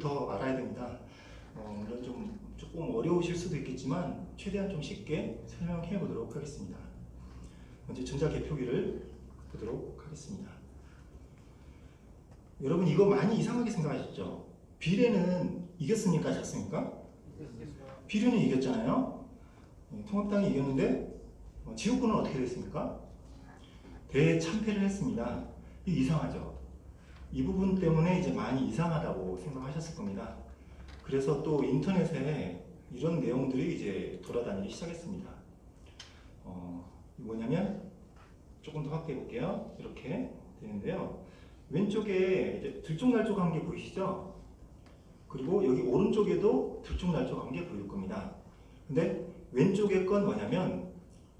내용들부터 알아야 됩니다. 물론 조금 어려우실 수도 있겠지만 최대한 좀 쉽게 설명해 보도록 하겠습니다. 먼저 전자개표기를 보도록 하겠습니다. 여러분 이거 많이 이상하게 생각하셨죠? 비례는 이겼습니까? 졌습니까? 비례는 이겼잖아요. 통합당이 이겼는데 지역구는 어떻게 됐습니까? 대참패를 했습니다. 이거 이상하죠? 이 부분 때문에 이제 많이 이상하다고 생각하셨을 겁니다. 그래서 또 인터넷에 이런 내용들이 이제 돌아다니기 시작했습니다. 뭐냐면 조금 더 확대해 볼게요. 이렇게 되는데요. 왼쪽에 이제 들쭉날쭉한 게 보이시죠? 그리고 여기 오른쪽에도 들쭉날쭉한 게 보일 겁니다. 근데 왼쪽의 건 뭐냐면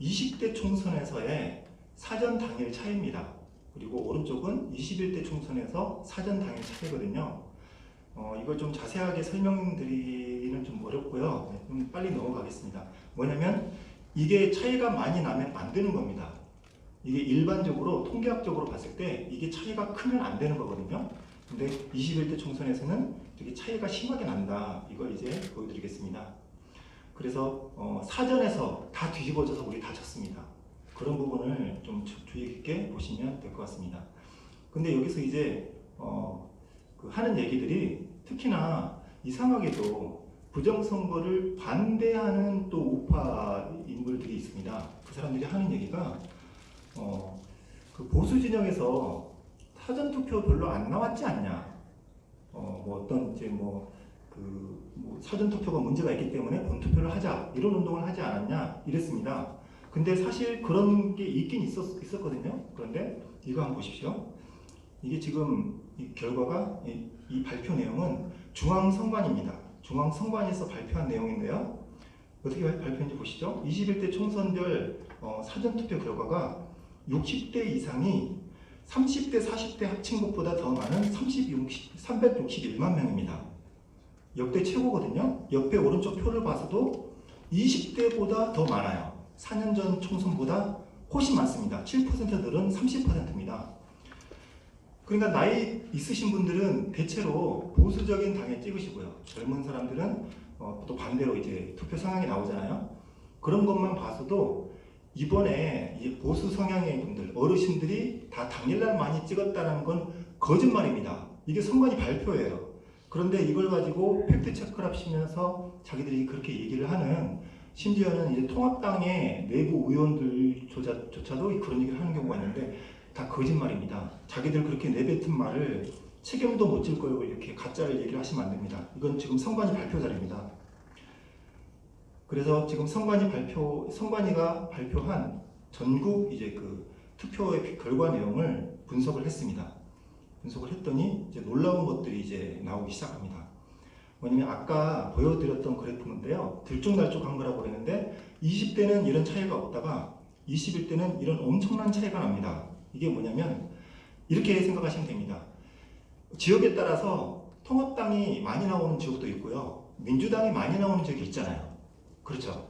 20대 총선에서의 사전 당일 차이입니다. 그리고 오른쪽은 21대 총선에서 사전 당일 차이거든요. 이걸 좀 자세하게 설명드리기는 좀 어렵고요. 좀 빨리 넘어가겠습니다. 뭐냐면 이게 차이가 많이 나면 안 되는 겁니다. 이게 일반적으로 통계학적으로 봤을 때 이게 차이가 크면 안 되는 거거든요. 근데 21대 총선에서는 되게 차이가 심하게 난다. 이걸 이제 보여드리겠습니다. 그래서 사전에서 다 뒤집어져서 우리 다 졌습니다. 그런 부분을 좀 주의 깊게 보시면 될 것 같습니다. 근데 여기서 이제 하는 얘기들이 특히나 이상하게도 부정선거를 반대하는 또 우파 인물들이 있습니다. 그 사람들이 하는 얘기가 그 보수 진영에서 사전투표 별로 안 나왔지 않냐. 어떤 이제 사전투표가 문제가 있기 때문에 본투표를 하자 이런 운동을 하지 않았냐 이랬습니다. 근데 사실 그런 게 있긴 있었거든요. 그런데 이거 한번 보십시오. 이게 지금 이 결과가 이 발표 내용은 중앙선관위입니다. 중앙선관위에서 발표한 내용인데요. 어떻게 발표했는지 보시죠. 21대 총선별 사전투표 결과가 60대 이상이 30대, 40대 합친 것보다 더 많은 361만 명입니다. 역대 최고거든요. 옆에 오른쪽 표를 봐서도 20대보다 더 많아요. 4년 전 총선보다 훨씬 많습니다. 7% 늘은 30%입니다. 그러니까 나이 있으신 분들은 대체로 보수적인 당에 찍으시고요. 젊은 사람들은 또 반대로 이제 투표 상황이 나오잖아요. 그런 것만 봐서도 이번에 이 보수 성향의 분들, 어르신들이 다 당일날 많이 찍었다는 건 거짓말입니다. 이게 선관위 발표예요. 그런데 이걸 가지고 팩트 체크를 하시면서 자기들이 그렇게 얘기를 하는, 심지어는 이제 통합당의 내부 의원들조차도 그런 얘기를 하는 경우가 있는데 다 거짓말입니다. 자기들 그렇게 내뱉은 말을 책임도 못 질 거고 이렇게 가짜를 얘기를 하시면 안 됩니다. 이건 지금 선관위 발표 자료입니다. 그래서 지금 선관위가 발표한 전국 이제 그 투표의 결과 내용을 분석을 했습니다. 분석을 했더니 이제 놀라운 것들이 이제 나오기 시작합니다. 뭐냐면 아까 보여드렸던 그래프인데요. 들쭉날쭉한 거라고 그랬는데 20대는 이런 차이가 없다가 21대는 이런 엄청난 차이가 납니다. 이게 뭐냐면 이렇게 생각하시면 됩니다. 지역에 따라서 통합당이 많이 나오는 지역도 있고요. 민주당이 많이 나오는 지역이 있잖아요. 그렇죠.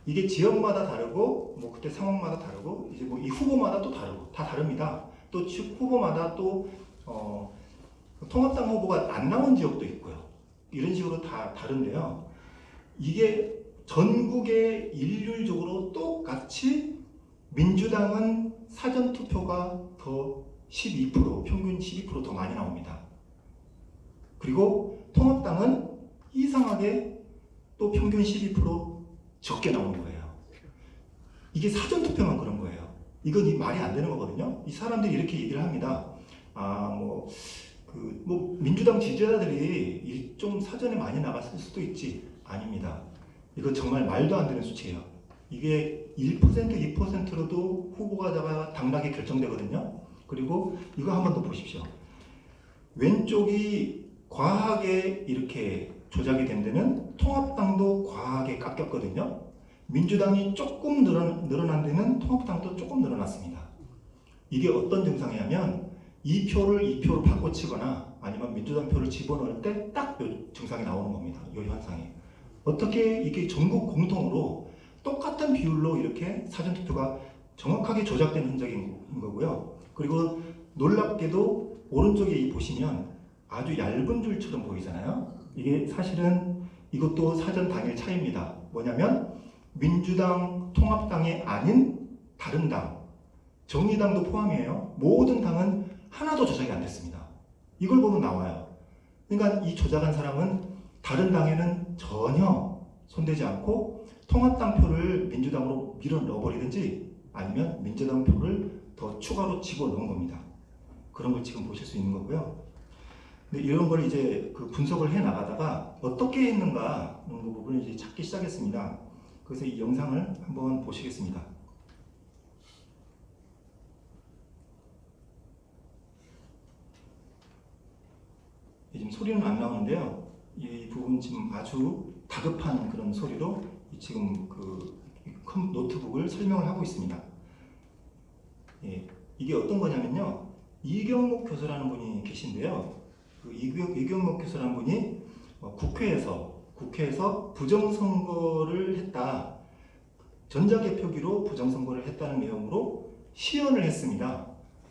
이게 지역마다 다르고 그때 상황마다 다르고 이제 이 후보마다 또 다르고 다 다릅니다. 또 후보마다 또 통합당 후보가 안 나온 지역도 있고요. 이런 식으로 다 다른데요. 이게 전국에 일률적으로 똑같이 민주당은 사전투표가 더 12%, 평균 12% 더 많이 나옵니다. 그리고 통합당은 이상하게 또 평균 12% 적게 나오는 거예요. 이게 사전투표만 그런 거예요. 이건 이 말이 안 되는 거거든요. 이 사람들이 이렇게 얘기를 합니다. 민주당 지지자들이 좀 사전에 많이 나갔을 수도 있지. 아닙니다. 이거 정말 말도 안 되는 수치예요. 이게 1%, 2%로도 후보가 당락이 결정되거든요. 그리고 이거 한 번 더 보십시오. 왼쪽이 과하게 이렇게 조작이 된 데는 통합당도 과하게 깎였거든요. 민주당이 조금 늘어난 데는 통합당도 조금 늘어났습니다. 이게 어떤 증상이냐면 이 표를 이 표로 바꿔치거나 아니면 민주당 표를 집어넣을 때 딱 증상이 나오는 겁니다. 이 현상이. 어떻게 이게 전국 공통으로 똑같은 비율로 이렇게 사전투표가 정확하게 조작된 흔적인 거고요. 그리고 놀랍게도 오른쪽에 보시면 아주 얇은 줄처럼 보이잖아요. 이게 사실은 이것도 사전 당일 차이입니다. 뭐냐면 민주당, 통합당이 아닌 다른 당, 정의당도 포함이에요. 모든 당은 하나도 조작이 안 됐습니다. 이걸 보면 나와요. 그러니까 이 조작한 사람은 다른 당에는 전혀 손대지 않고 통합당 표를 민주당으로 밀어 넣어버리든지 아니면 민주당 표를 더 추가로 집어넣은 겁니다. 그런 걸 지금 보실 수 있는 거고요. 근데 이런 걸 이제 그 분석을 해 나가다가 어떻게 했는가 하는 부분을 이제 찾기 시작했습니다. 그래서 이 영상을 한번 보시겠습니다. 지금 소리는 안 나오는데요. 이 부분 지금 아주 다급한 그런 소리로 지금 그 노트북을 설명을 하고 있습니다. 예, 이게 어떤 거냐면요. 이경목 교수라는 분이 계신데요. 그 이경목 교수라는 분이 국회에서 부정선거를 했다. 전자개표기로 부정선거를 했다는 내용으로 시연을 했습니다.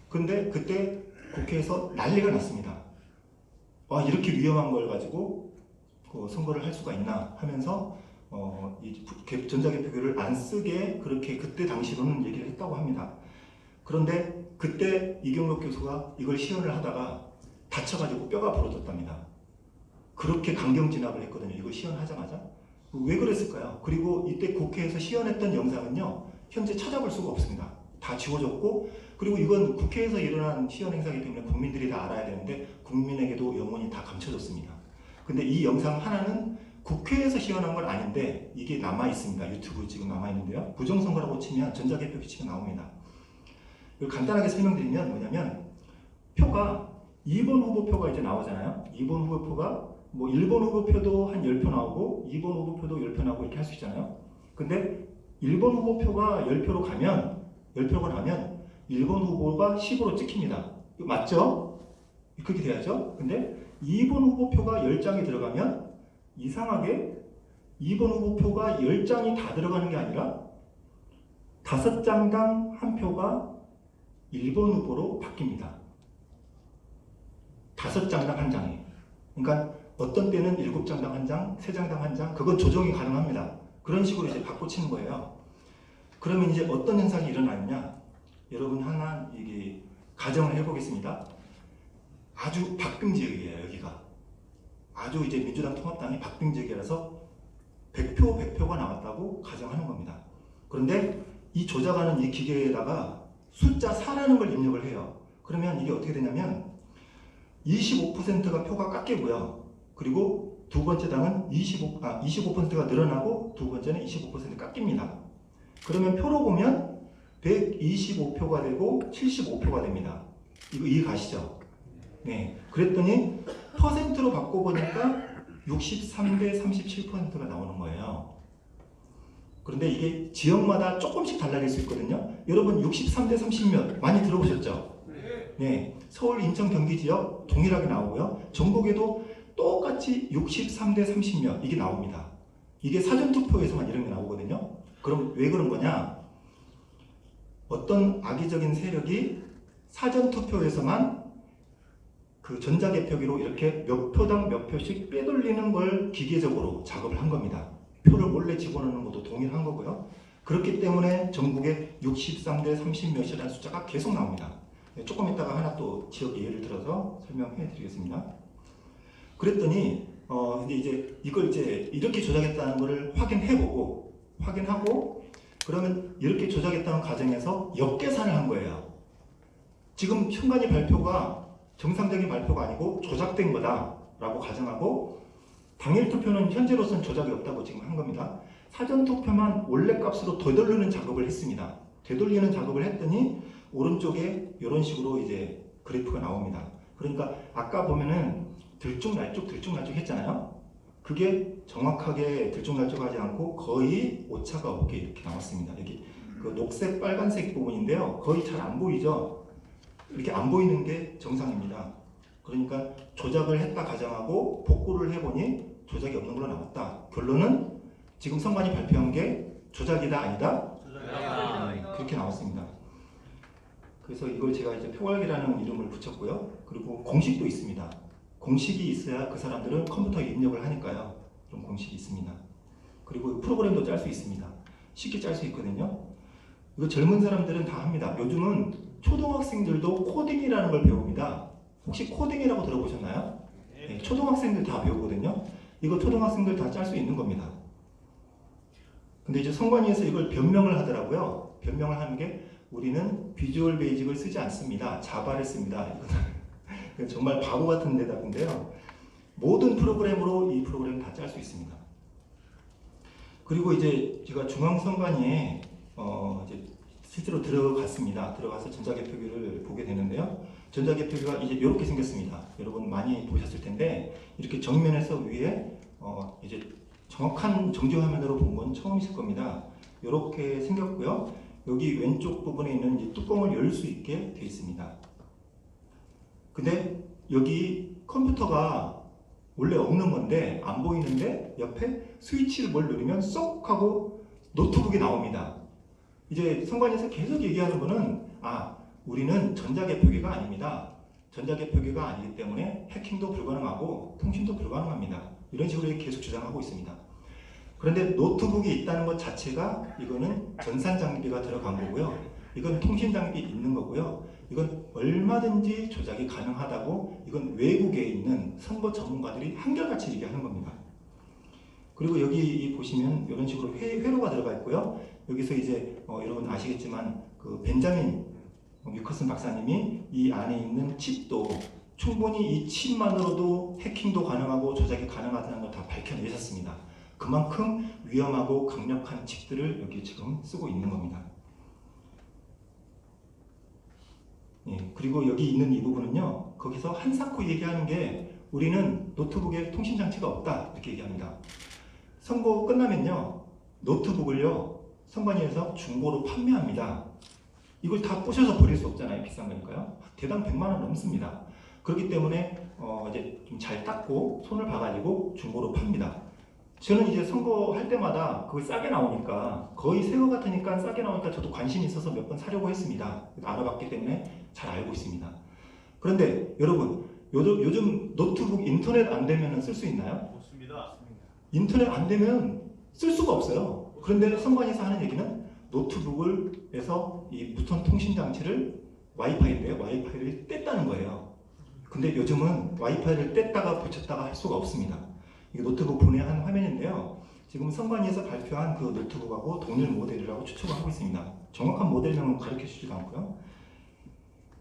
근데 그때 국회에서 난리가 났습니다. 이렇게 위험한 걸 가지고 선거를 할 수가 있나 하면서 이 전자개표기를 안 쓰게 그렇게 그때 당시로는 얘기를 했다고 합니다. 그런데 그때 이경록 교수가 이걸 시연을 하다가 다쳐가지고 뼈가 부러졌답니다. 그렇게 강경 진압을 했거든요. 이거 시연하자마자. 왜 그랬을까요? 그리고 이때 국회에서 시연했던 영상은요, 현재 찾아볼 수가 없습니다. 다 지워졌고, 그리고 이건 국회에서 일어난 시연 행사이기 때문에 국민들이 다 알아야 되는데 국민에게도 영원히 다 감춰졌습니다. 근데 이 영상 하나는 국회에서 시연한 건 아닌데 이게 남아 있습니다. 유튜브 지금 남아 있는데요. 부정선거라고 치면 전자개표기 치면 나옵니다. 이걸 간단하게 설명드리면 뭐냐면 표가 2번 후보표가 이제 나오잖아요. 2번 후보표가 뭐 1번 후보표도 한 10표 나오고 2번 후보표도 10표 나오고 이렇게 할 수 있잖아요. 근데 1번 후보표가 10표로 가면 10표가 나면 1번 후보가 10으로 찍힙니다. 이거 맞죠? 그렇게 돼야죠. 근데 2번 후보표가 10장이 들어가면 이상하게 2번 후보표가 10장이 다 들어가는 게 아니라 5장당 한 표가 1번 후보로 바뀝니다. 5장당 한 장이. 그러니까 어떤 때는 7장당 한 장, 3장당 한 장, 그건 조정이 가능합니다. 그런 식으로 이제 바꿔치는 거예요. 그러면 이제 어떤 현상이 일어나느냐? 여러분 하나 이게 가정을 해보겠습니다. 아주 박빙 지역이에요, 여기가. 아주 이제 민주당 통합당이 박빙 지역이라서 100표가 나왔다고 가정하는 겁니다. 그런데 이 조작하는 이 기계에다가 숫자 4라는 걸 입력을 해요. 그러면 이게 어떻게 되냐면 25%가 표가 깎이고요. 그리고 두 번째 당은 25%가 늘어나고 두 번째는 25% 깎입니다. 그러면 표로 보면 125표가 되고 75표가 됩니다. 이거 이해가시죠? 네. 그랬더니 퍼센트로 바꿔보니까 63대 37%가 나오는 거예요. 그런데 이게 지역마다 조금씩 달라질 수 있거든요. 여러분 63대 30몇 많이 들어보셨죠? 네. 서울, 인천, 경기 지역 동일하게 나오고요. 전국에도 똑같이 63대 30몇 이게 나옵니다. 이게 사전투표에서만 이런 게 나오거든요. 그럼 왜 그런 거냐? 어떤 악의적인 세력이 사전투표에서만 그 전자개표기로 이렇게 몇 표당 몇 표씩 빼돌리는 걸 기계적으로 작업을 한 겁니다. 표를 몰래 집어넣는 것도 동일한 거고요. 그렇기 때문에 전국에 63대 30몇이라는 숫자가 계속 나옵니다. 조금 이따가 하나 또 지역 예를 들어서 설명해 드리겠습니다. 그랬더니 이제 이걸 이제 이렇게 조작했다는 것을 확인하고 그러면 이렇게 조작했다는 과정에서 역계산을 한 거예요. 지금 현관이 발표가 정상적인 발표가 아니고 조작된 거다라고 가정하고 당일 투표는 현재로서는 조작이 없다고 지금 한 겁니다. 사전 투표만 원래 값으로 되돌리는 작업을 했습니다. 되돌리는 작업을 했더니 오른쪽에 이런 식으로 이제 그래프가 나옵니다. 그러니까 아까 보면은 들쭉날쭉 했잖아요. 그게 정확하게 들쭉날쭉하지 않고 거의 오차가 없게 이렇게 나왔습니다. 여기 그 녹색, 빨간색 부분인데요. 거의 잘 안 보이죠? 이렇게 안 보이는 게 정상입니다. 그러니까 조작을 했다 가정하고 복구를 해보니 조작이 없는 걸로 나왔다. 결론은 지금 선관위 발표한 게 조작이다 아니다? 조작이다. 그렇게 나왔습니다. 그래서 이걸 제가 이제 표괄기라는 이름을 붙였고요. 그리고 공식도 있습니다. 공식이 있어야 그 사람들은 컴퓨터에 입력을 하니까요. 그런 공식이 있습니다. 그리고 프로그램도 짤 수 있습니다. 쉽게 짤 수 있거든요. 이거 젊은 사람들은 다 합니다. 요즘은 초등학생들도 코딩이라는 걸 배웁니다. 혹시 코딩이라고 들어보셨나요? 네, 초등학생들 다 배우거든요. 이거 초등학생들 다 짤 수 있는 겁니다. 근데 이제 선관위에서 이걸 변명을 하더라고요. 변명을 하는 게 우리는 비주얼 베이직을 쓰지 않습니다. 자바를 씁니다. 이건 정말 바보 같은 대답인데요. 모든 프로그램으로 이 프로그램을 다 짤 수 있습니다. 그리고 이제 제가 중앙선관위에 이제 실제로 들어갔습니다. 들어가서 전자개표기를 보게 되는데요. 전자개표기가 이제 이렇게 생겼습니다. 여러분 많이 보셨을 텐데 이렇게 정면에서 위에 이제 정확한 정지 화면으로 본 건 처음이실 겁니다. 이렇게 생겼고요. 여기 왼쪽 부분에 있는 이 뚜껑을 열 수 있게 되어 있습니다. 근데 여기 컴퓨터가 원래 없는 건데 안 보이는데 옆에 스위치를 뭘 누르면 쏙 하고 노트북이 나옵니다. 이제 선관위에서 계속 얘기하는 거는 우리는 전자개표기가 아닙니다. 전자개표기가 아니기 때문에 해킹도 불가능하고 통신도 불가능합니다. 이런 식으로 계속 주장하고 있습니다. 그런데 노트북이 있다는 것 자체가 이거는 전산 장비가 들어간 거고요. 이건 통신 장비 있는 거고요. 이건 얼마든지 조작이 가능하다고 이건 외국에 있는 선거 전문가들이 한결같이 얘기하는 겁니다. 그리고 여기 보시면 이런 식으로 회로가 들어가 있고요. 여기서 이제 여러분 아시겠지만 그 벤자민 위커슨 박사님이 이 안에 있는 칩도 충분히 이 칩만으로도 해킹도 가능하고 조작이 가능하다는 걸 다 밝혀내셨습니다. 그만큼 위험하고 강력한 칩들을 여기 지금 쓰고 있는 겁니다. 예, 그리고 여기 있는 이 부분은요, 거기서 한사코 얘기하는 게 우리는 노트북에 통신장치가 없다 이렇게 얘기합니다. 선거 끝나면요, 노트북을요 선관위에서 중고로 판매합니다. 이걸 다 부셔서 버릴 수 없잖아요. 비싼 거니까요. 대당 100만 원 넘습니다. 그렇기 때문에 이제 좀 잘 닦고 손을 봐가지고 중고로 팝니다. 저는 이제 선거할 때마다 그게 싸게 나오니까 거의 새거 같으니까 싸게 나오니까 저도 관심이 있어서 몇 번 사려고 했습니다. 알아봤기 때문에 잘 알고 있습니다. 그런데 여러분 요즘 노트북 인터넷 안 되면 쓸 수 있나요? 없습니다. 인터넷 안 되면 쓸 수가 없어요. 그런데 선관위에서 하는 얘기는 노트북에서 이 무선 통신 장치를 와이파이인데요. 와이파이를 뗐다는 거예요. 근데 요즘은 와이파이를 뗐다가 붙였다가 할 수가 없습니다. 이게 노트북 분해한 화면인데요. 지금 선관위에서 발표한 그 노트북하고 동일 모델이라고 추측을 하고 있습니다. 정확한 모델명은 가르쳐 주지도 않고요.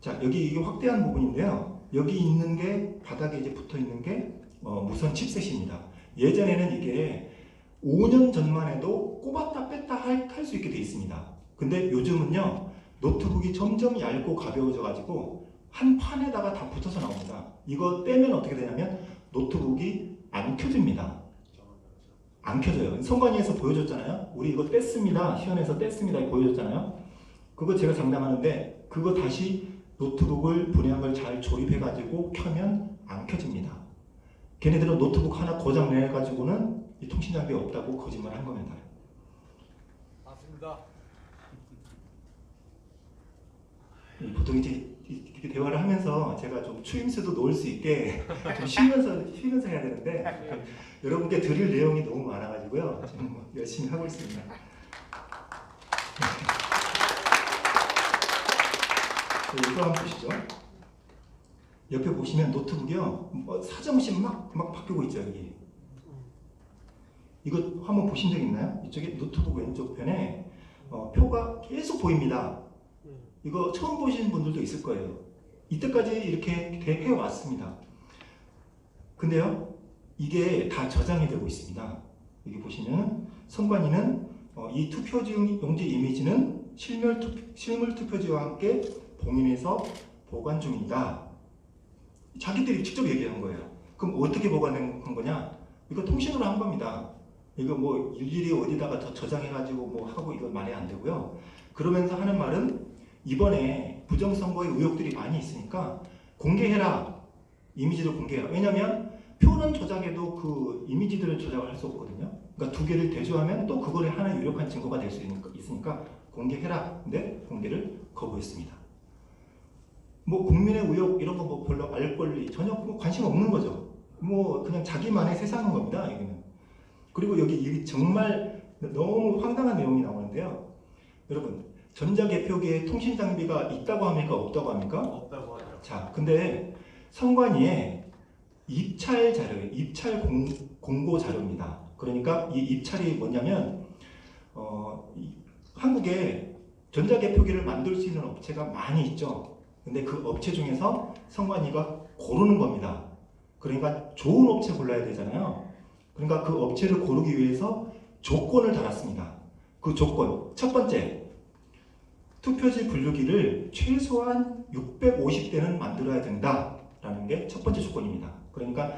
자, 여기 이게 확대한 부분인데요. 여기 있는 게 바닥에 이제 붙어 있는 게 무선 칩셋입니다. 예전에는 이게 5년 전만 해도 꼽았다 뺐다 할 수 있게 돼 있습니다. 근데 요즘은요, 노트북이 점점 얇고 가벼워져 가지고 한 판에다가 다 붙어서 나옵니다. 이거 떼면 어떻게 되냐면 노트북이 안 켜집니다. 안 켜져요. 선관위에서 보여줬잖아요. 우리 이거 뗐습니다. 시연에서 뗐습니다. 보여줬잖아요. 그거 제가 장담하는데 그거 다시 노트북을 분해한 걸 잘 조립해가지고 켜면 안 켜집니다. 걔네들은 노트북 하나 고장 내가지고는 이 통신 장비 없다고 거짓말 한 겁니다. 맞습니다. 보통 이제 이렇게 대화를 하면서 제가 좀 추임새도 넣을 수 있게 좀 쉬면서 해야 되는데 여러분께 드릴 내용이 너무 많아가지고요. 지금 열심히 하고 있습니다. 이거 한번 보시죠. 옆에 보시면 노트북이요, 사정없이 막 바뀌고 있죠. 여기. 이거 한번 보신 적 있나요? 이쪽에 노트북 왼쪽 편에 표가 계속 보입니다. 이거 처음 보시는 분들도 있을 거예요. 이때까지 이렇게 해왔습니다. 근데요, 이게 다 저장이 되고 있습니다. 여기 보시면 선관위는 이 투표용지 이미지는 실물 투표지와 함께 봉인해서 보관 중이다. 자기들이 직접 얘기한 거예요. 그럼 어떻게 보관한 거냐? 이거 통신으로 한 겁니다. 이거 뭐 일일이 어디다가 더 저장해가지고 뭐 하고 이거 말이 안 되고요. 그러면서 하는 말은 이번에 부정선거의 의혹들이 많이 있으니까 공개해라. 이미지도 공개해라. 왜냐면 표는 저장해도 그 이미지들은 저장을 할 수 없거든요. 그러니까 두 개를 대조하면 또 그거를 하나의 유력한 증거가 될 수 있으니까 공개해라. 근데 공개를 거부했습니다. 뭐 국민의 의혹 이런 거 뭐 별로 알 권리 전혀 뭐 관심 없는 거죠. 뭐 그냥 자기만의 세상인 겁니다. 여기는. 그리고 여기 정말 너무 황당한 내용이 나오는데요. 여러분, 전자개표기에 통신 장비가 있다고 합니까? 없다고 합니까? 없다고 하죠. 자, 근데 선관위에 입찰 자료예요. 공고 자료입니다. 그러니까 이 입찰이 뭐냐면 한국에 전자개표기를 만들 수 있는 업체가 많이 있죠. 근데 그 업체 중에서 선관위가 고르는 겁니다. 그러니까 좋은 업체 골라야 되잖아요. 그러니까 그 업체를 고르기 위해서 조건을 달았습니다. 그 조건, 첫 번째, 투표지 분류기를 최소한 650대는 만들어야 된다라는 게 첫 번째 조건입니다. 그러니까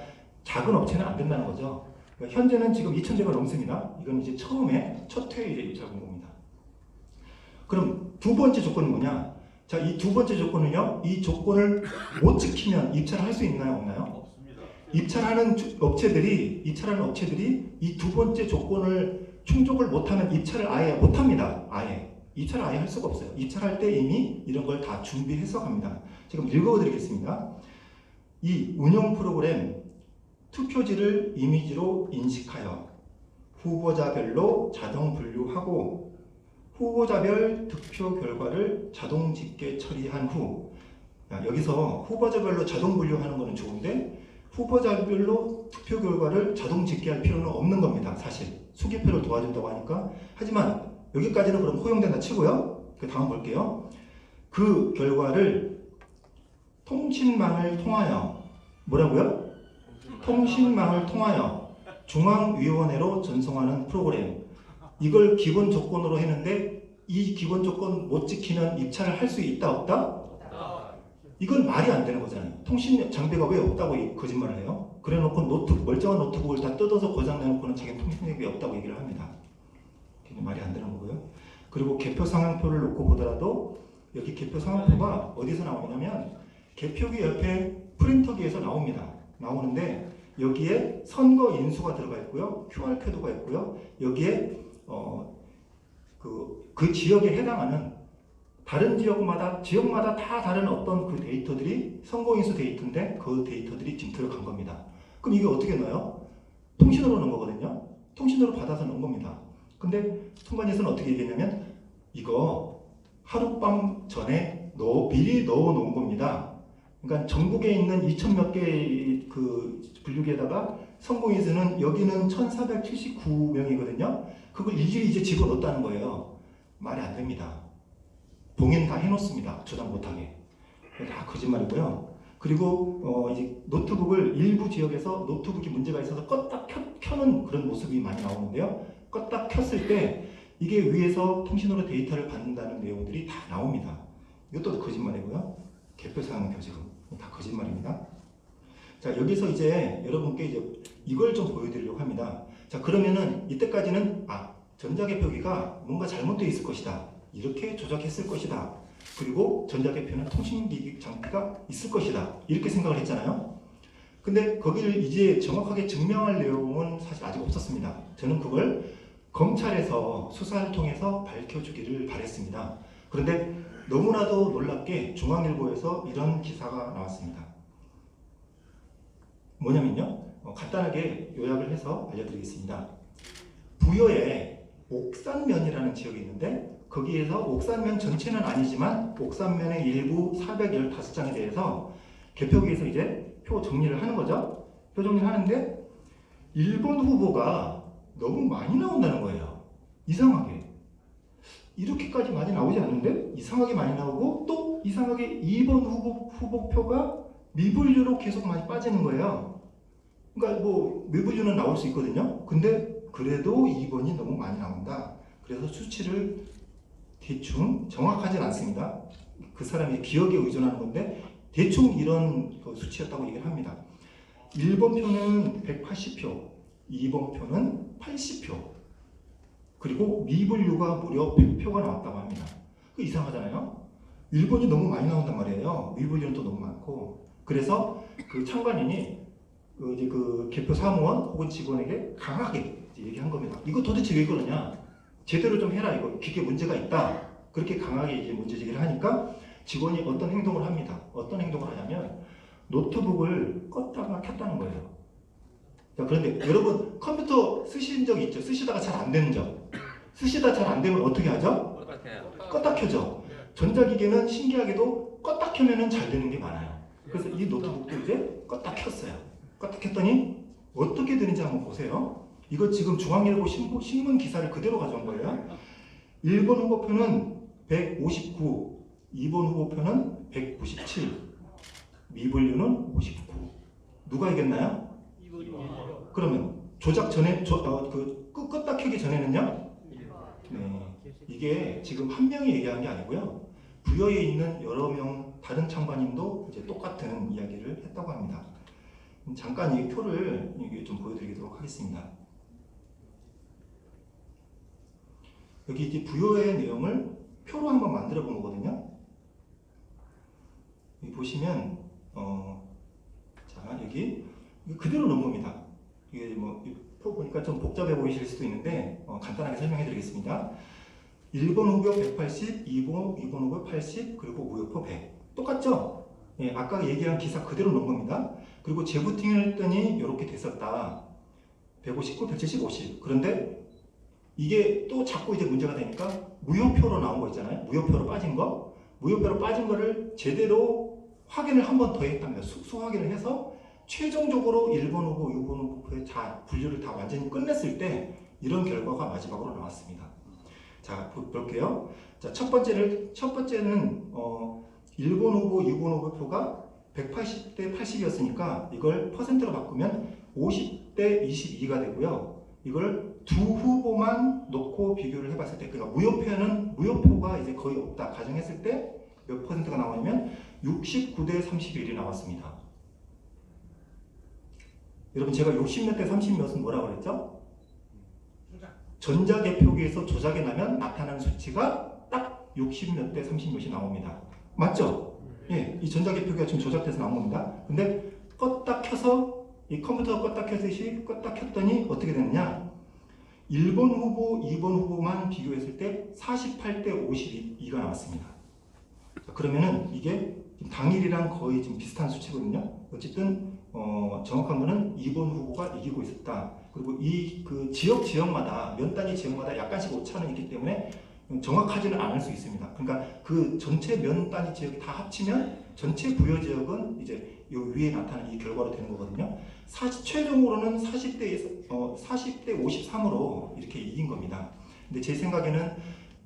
작은 업체는 안 된다는 거죠. 그러니까 현재는 지금 2,000대가 넘습니다. 이건 이제 첫 회에 이제 입찰 공고입니다. 그럼 두 번째 조건은 뭐냐? 자, 이 두 번째 조건은요, 이 조건을 못 지키면 입찰을 할 수 있나요, 없나요? 없습니다. 입찰하는 업체들이 이 두 번째 조건을 충족을 못하면 입찰을 아예 못합니다. 입찰을 아예 할 수가 없어요. 입찰할 때 이미 이런 걸 다 준비해서 갑니다. 지금 읽어드리겠습니다. 이 운영 프로그램 투표지를 이미지로 인식하여 후보자별로 자동 분류하고 후보자별 득표 결과를 자동 집계 처리한 후, 여기서 후보자별로 자동 분류하는 거는 좋은데 후보자별로 투표 결과를 자동 집계할 필요는 없는 겁니다. 사실 수기표를 도와준다고 하니까. 하지만 여기까지는 그럼 허용된다 치고요. 그 다음 볼게요. 그 결과를 통신망을 통하여 뭐라고요? 통신망을 통하여 중앙위원회로 전송하는 프로그램. 이걸 기본 조건으로 했는데 이 기본 조건 못 지키면 입찰을 할 수 있다 없다? 이건 말이 안 되는 거잖아요. 통신 장비가 왜 없다고 거짓말을 해요? 그래놓고 멀쩡한 노트북을 다 뜯어서 고장내놓고는 자기는 통신력이 없다고 얘기를 합니다. 말이 안 되는 거고요. 그리고 개표 상황표를 놓고 보더라도 여기 개표 상황표가 어디서 나오냐면 개표기 옆에 프린터기에서 나오는데 여기에 선거 인수가 들어가 있고요. QR코드가 있고요. 여기에 그 지역에 해당하는 다른 지역마다 다 다른 어떤 그 데이터들이 선거인수 데이터인데 그 데이터들이 지금 들어간 겁니다. 그럼 이게 어떻게 넣어요? 통신으로 넣은 거거든요. 통신으로 받아서 넣은 겁니다. 근데 선관위에서는 어떻게 얘기했냐면 이거 하룻밤 전에 미리 넣어 놓은 겁니다. 그러니까 전국에 있는 2,000 몇 개의 그 분류기에다가 선거인수는 여기는 1,479명이거든요. 그걸 일일이 이제 집어넣었다는 거예요. 말이 안 됩니다. 봉인 다 해놓습니다. 저장 못하게. 다 거짓말이고요. 그리고 이제 노트북을 일부 지역에서 노트북이 문제가 있어서 껐다 켜는 그런 모습이 많이 나오는데요. 껐다 켰을 때 이게 위에서 통신으로 데이터를 받는다는 내용들이 다 나옵니다. 이것도 거짓말이고요. 개표사항표 지금 다 거짓말입니다. 자, 여기서 이제 여러분께 이제 이걸 좀 보여드리려고 합니다. 자, 그러면은 이때까지는 전자개표기가 뭔가 잘못되어 있을 것이다. 이렇게 조작했을 것이다. 그리고 전자개표는 통신기기 장비가 있을 것이다. 이렇게 생각을 했잖아요. 근데 거기를 이제 정확하게 증명할 내용은 사실 아직 없었습니다. 저는 그걸 검찰에서 수사를 통해서 밝혀주기를 바랬습니다. 그런데 너무나도 놀랍게 중앙일보에서 이런 기사가 나왔습니다. 뭐냐면요. 간단하게 요약을 해서 알려드리겠습니다. 부여에 옥산면이라는 지역이 있는데 거기에서 옥산면 전체는 아니지만 옥산면의 일부 415장에 대해서 개표기에서 이제 표 정리를 하는 거죠. 표 정리를 하는데 1번 후보가 너무 많이 나온다는 거예요. 이상하게. 이렇게까지 많이 나오지 않는데 이상하게 많이 나오고 또 이상하게 2번 후보표가 미분류로 계속 많이 빠지는 거예요. 그러니까 뭐 미분류는 나올 수 있거든요. 근데 그래도 2번이 너무 많이 나온다. 그래서 수치를 대충 정확하진 않습니다. 그 사람의 기억에 의존하는 건데 대충 이런 수치였다고 얘기를 합니다. 1번 표는 180표, 2번 표는 80표, 그리고 미분류가 무려 100표가 나왔다고 합니다. 그 이상하잖아요. 1번이 너무 많이 나온단 말이에요. 미분류는 또 너무 많고. 그래서 그 참관인이 이제 그 개표 사무원 혹은 직원에게 강하게 얘기한 겁니다. 이거 도대체 왜 그러냐? 제대로 좀 해라. 이거 기계 문제가 있다. 그렇게 강하게 이제 문제 제기를 하니까 직원이 어떤 행동을 합니다. 어떤 행동을 하냐면 노트북을 껐다가 켰다는 거예요. 자, 그런데 여러분 컴퓨터 쓰신 적 있죠? 쓰시다가 잘 안 되는 적. 쓰시다 잘 안 되면 어떻게 하죠? 껐다 켜죠. 전자기기는 신기하게도 껐다 켜면은 잘 되는 게 많아요. 그래서 이 노트북도 이제 껐다 켰어요. 껐다 켰더니 어떻게 되는지 한번 보세요. 이거 지금 중앙일보 신문 기사를 그대로 가져온 거예요. 1번 후보표는 159, 2번 후보표는 197, 미분류는 59. 누가 이겼나요? 그러면 조작 전에 껐다 켜기 전에는요? 네, 이게 지금 한 명이 얘기한 게 아니고요. 부여에 있는 여러 명 다른 참관인도 이제 똑같은 이야기를 했다고 합니다. 잠깐 이 표를 좀 보여드리도록 하겠습니다. 여기 이제 부여의 내용을 표로 한번 만들어 본 거거든요. 여기 보시면 자 여기 그대로 넣은 겁니다. 이게 뭐 표 보니까 좀 복잡해 보이실 수도 있는데 간단하게 설명해 드리겠습니다. 1번 후보 180, 2번 후보 80, 그리고 무효표 100. 똑같죠? 예, 아까 얘기한 기사 그대로 넣은 겁니다. 그리고 재부팅을 했더니 이렇게 됐었다. 159, 170, 50. 그런데 이게 또 자꾸 이제 문제가 되니까 무효표로 나온 거 있잖아요. 무효표로 빠진 거. 무효표로 빠진 거를 제대로 확인을 한 번 더 했답니다. 수 확인을 해서 최종적으로 1번 후보, 2번 후보의 분류를 다 완전히 끝냈을 때 이런 결과가 마지막으로 나왔습니다. 자, 볼게요. 자, 첫 번째는 1번 후보, 2번 후보표가 180대 80이었으니까 이걸 퍼센트로 바꾸면 50대 22가 되고요. 이걸 두 후보만 놓고 비교를 해봤을 때, 그러니까 무효표가 이제 거의 없다 가정했을 때 몇 퍼센트가 나오냐면 69대 31이 나왔습니다. 여러분 제가 60몇 대 30몇은 뭐라고 그랬죠? 전자개표기에서 조작이 나면 나타나는 수치가 딱 60몇 대 30몇이 나옵니다. 맞죠? 예, 이 전자개표기가 지금 조작돼서 나온 겁니다. 근데 껐다 켜서 이 컴퓨터 껐다 켜듯이 껐다 켰더니 어떻게 됐느냐? 1번 후보, 2번 후보만 비교했을 때 48대 52가 나왔습니다. 자, 그러면은 이게 당일이랑 거의 지금 비슷한 수치거든요. 어쨌든 정확한 거는 2번 후보가 이기고 있었다. 그리고 이 그 지역마다 면 단위 지역마다 약간씩 오차는 있기 때문에 정확하지는 않을 수 있습니다. 그러니까 그 전체 면 단위 지역이 다 합치면 전체 부여 지역은 이제 요 위에 나타나는 이 결과로 되는 거거든요. 최종으로는 40대 53으로 이렇게 이긴 겁니다. 근데 제 생각에는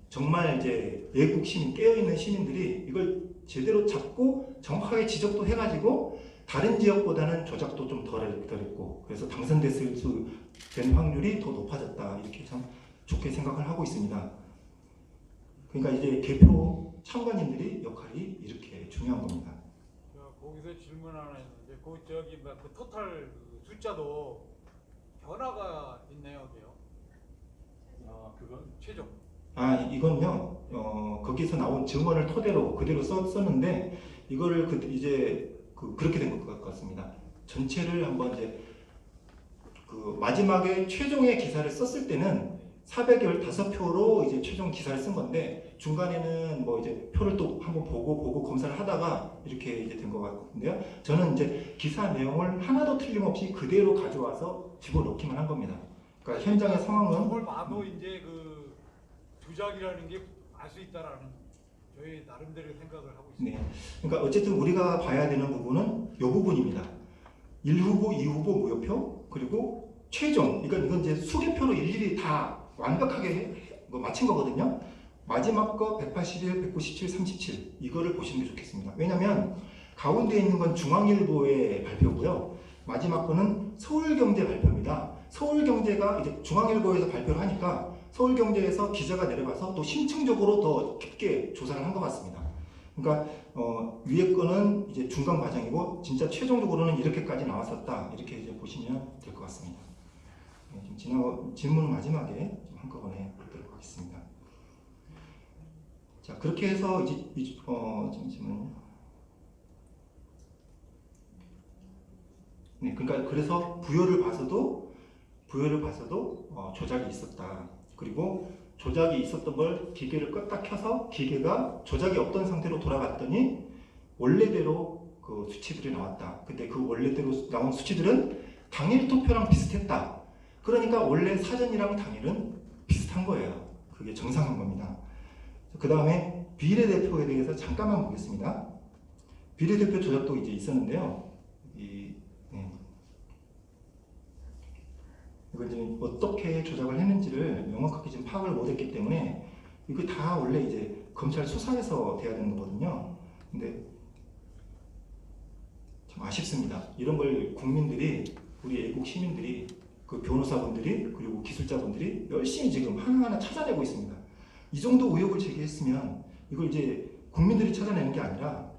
정말 이제 애국 시민, 깨어있는 시민들이 이걸 제대로 잡고 정확하게 지적도 해가지고 다른 지역보다는 조작도 좀 덜했고 그래서 당선됐을 수 된 확률이 더 높아졌다 이렇게 참 좋게 생각을 하고 있습니다. 그러니까 이제 개표 참관인들이 역할이 이렇게 중요한 겁니다. 거기서 질문 하나 했는데 그 토탈 숫자도 변화가 있네요, 여기요. 그건 최종. 이건요. 거기서 나온 증언을 토대로 그대로 썼는데 이거를 그렇게 된 것 같습니다. 전체를 한번 이제 그 마지막에 최종의 기사를 썼을 때는 415표로 이제 최종 기사를 쓴 건데 중간에는 뭐 이제 표를 또 한번 보고 검사를 하다가 이렇게 이제 된 것 같은데요. 저는 이제 기사 내용을 하나도 틀림없이 그대로 가져와서 집어넣기만 한 겁니다. 그러니까 현장의 상황은 저걸 봐도 이제 그 조작이라는 게 알 수 있다라는 저희 나름대로 생각을 하고 있습니다. 네. 그러니까 어쨌든 우리가 봐야 되는 부분은 이 부분입니다. 1후보, 2후보 무효표, 그리고 최종, 이건 이제 수개표로 일일이 다 완벽하게 맞힌 거거든요. 마지막 거 181, 197, 37 이거를 보시는 게 좋겠습니다. 왜냐하면 가운데 있는 건 중앙일보의 발표고요. 마지막 거는 서울경제 발표입니다. 서울경제가 이제 중앙일보에서 발표를 하니까 서울경제에서 기자가 내려가서 또 심층적으로 더 깊게 조사를 한 것 같습니다. 그러니까 위에 거는 이제 중간 과정이고 진짜 최종적으로는 이렇게까지 나왔었다 이렇게 이제 보시면 될 것 같습니다. 네, 지금 질문 마지막에 좀 한꺼번에 보도록 하겠습니다. 자 그렇게 해서 이제 잠시만요. 네, 그러니까 그래서 부여를 봐서도 조작이 있었다. 그리고 조작이 있었던 걸 기계를 껐다 켜서 기계가 조작이 없던 상태로 돌아갔더니 원래대로 그 수치들이 나왔다. 근데 그 원래대로 나온 수치들은 당일 투표랑 비슷했다. 그러니까 원래 사전이랑 당일은 비슷한 거예요. 그게 정상인 겁니다. 그 다음에 비례대표에 대해서 잠깐만 보겠습니다. 비례대표 조작도 이제 있었는데요. 이걸 이제 어떻게 조작을 했는지를 명확하게 지금 파악을 못했기 때문에 이거 다 원래 이제 검찰 수사에서 돼야 되는 거거든요. 근데 참 아쉽습니다. 이런 걸 국민들이, 우리 애국 시민들이, 그 변호사분들이, 그리고 기술자분들이 열심히 지금 하나하나 찾아내고 있습니다. 이 정도 의혹을 제기했으면 이걸 이제 국민들이 찾아내는 게 아니라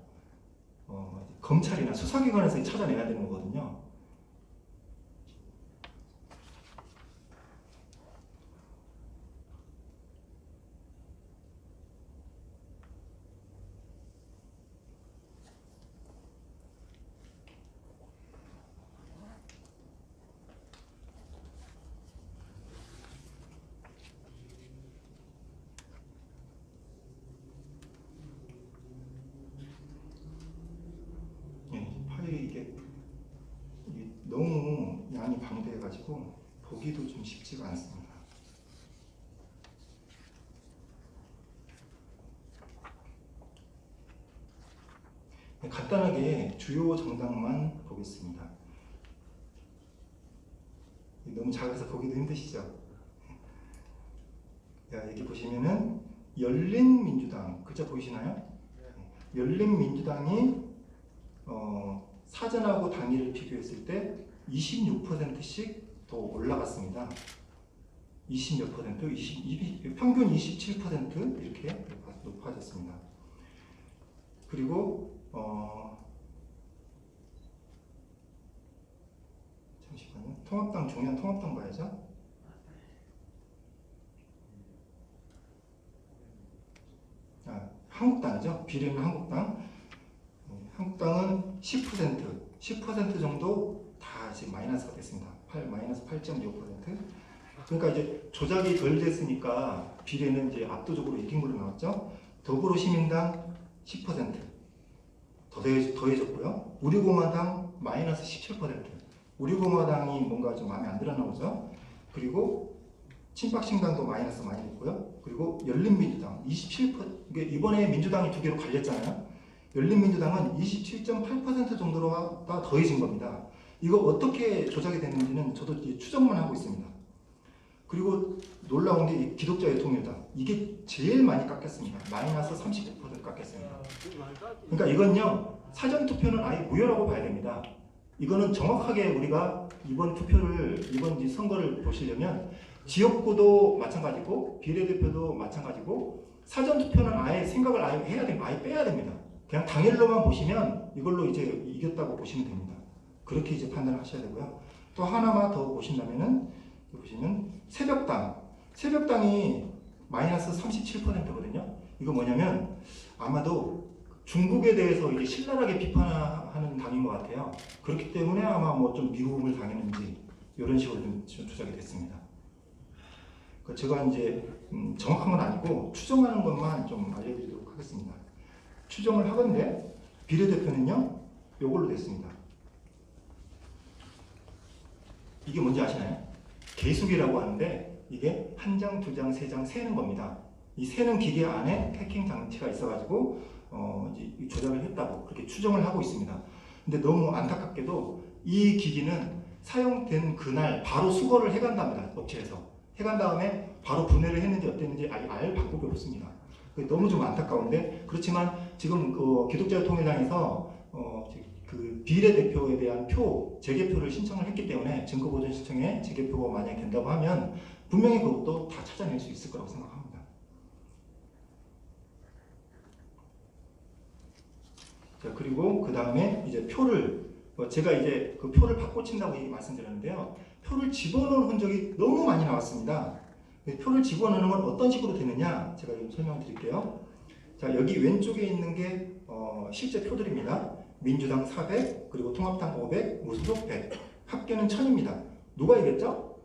검찰이나 수사기관에서 찾아내야 되는 거거든요. 이게 너무 양이 방대해가지고 보기도 좀 쉽지가 않습니다. 간단하게 주요 정당만 보겠습니다. 너무 작아서 보기도 힘드시죠? 여기 보시면은 열린민주당, 글자 보이시나요? 열린민주당이 사전하고 당일을 비교했을 때 26%씩 더 올라갔습니다. 20몇 %, 평균 27% 이렇게 높아졌습니다. 그리고 잠시만요. 통합당, 중요한 통합당 봐야죠. 한국당이죠. 비례는 한국당. 한국당은 10% 정도 다 지금 마이너스가 됐습니다. 마이너스 8.25%. 그러니까 이제 조작이 덜 됐으니까 비례는 이제 압도적으로 이긴 걸로 나왔죠. 더불어시민당 10% 더해졌고요. 우리공화당 마이너스 17%. 우리공화당이 뭔가 좀 마음에 안 들어 나오죠. 그리고 친박신당도 마이너스 많이 됐고요. 그리고 열린민주당 27%. 이번에 민주당이 두 개로 갈렸잖아요. 열린민주당은 27.8% 정도로 다 더해진 겁니다. 이거 어떻게 조작이 됐는지는 저도 추정만 하고 있습니다. 그리고 놀라운 게 기독자의 통일당, 이게 제일 많이 깎였습니다. 마이너스 39% 깎였습니다. 그러니까 이건요, 사전투표는 아예 무효라고 봐야 됩니다. 이거는 정확하게 우리가 이번 선거를 보시려면 지역구도 마찬가지고 비례대표도 마찬가지고 사전투표는 아예 생각을 아예 해야 됩니다. 아예 빼야 됩니다. 그냥 당일로만 보시면 이걸로 이제 이겼다고 보시면 됩니다. 그렇게 이제 판단을 하셔야 되고요. 또 하나만 더 보신다면은 보시면 새벽당이 마이너스 37%거든요. 이거 뭐냐면 아마도 중국에 대해서 이제 신랄하게 비판하는 당인 것 같아요. 그렇기 때문에 아마 뭐 좀 미움을 당했는지 이런 식으로 좀 조작이 됐습니다. 제가 이제 정확한 건 아니고 추정하는 것만 좀 알려드리도록 하겠습니다. 추정을 하건데 비례대표는요 요걸로 됐습니다. 이게 뭔지 아시나요? 계수기라고 하는데 이게 한 장, 두 장, 세 장 세는 겁니다. 이 세는 기계 안에 해킹 장치가 있어가지고 이제 조작을 했다고 그렇게 추정을 하고 있습니다. 근데 너무 안타깝게도 이 기기는 사용된 그날 바로 수거를 해간답니다. 업체에서 해간 다음에 바로 분해를 했는지 어땠는지 알 방법이 없습니다. 너무 좀 안타까운데 그렇지만 지금 기독자의 통일당에서 그 비례대표에 대한 재개표를 신청을 했기 때문에 증거보전 신청에 재개표가 만약에 된다고 하면 분명히 그것도 다 찾아낼 수 있을 거라고 생각합니다. 자, 그리고 그 다음에 이제 표를 제가 이제 그 표를 바꿔친다고 말씀드렸는데요. 표를 집어넣은 흔적이 너무 많이 나왔습니다. 표를 집어넣는 건 어떤 식으로 되느냐 제가 좀 설명드릴게요. 자, 여기 왼쪽에 있는 게 실제 표들입니다. 민주당 400, 그리고 통합당 500, 무소속 100. 합계는 1000입니다. 누가 이겼죠?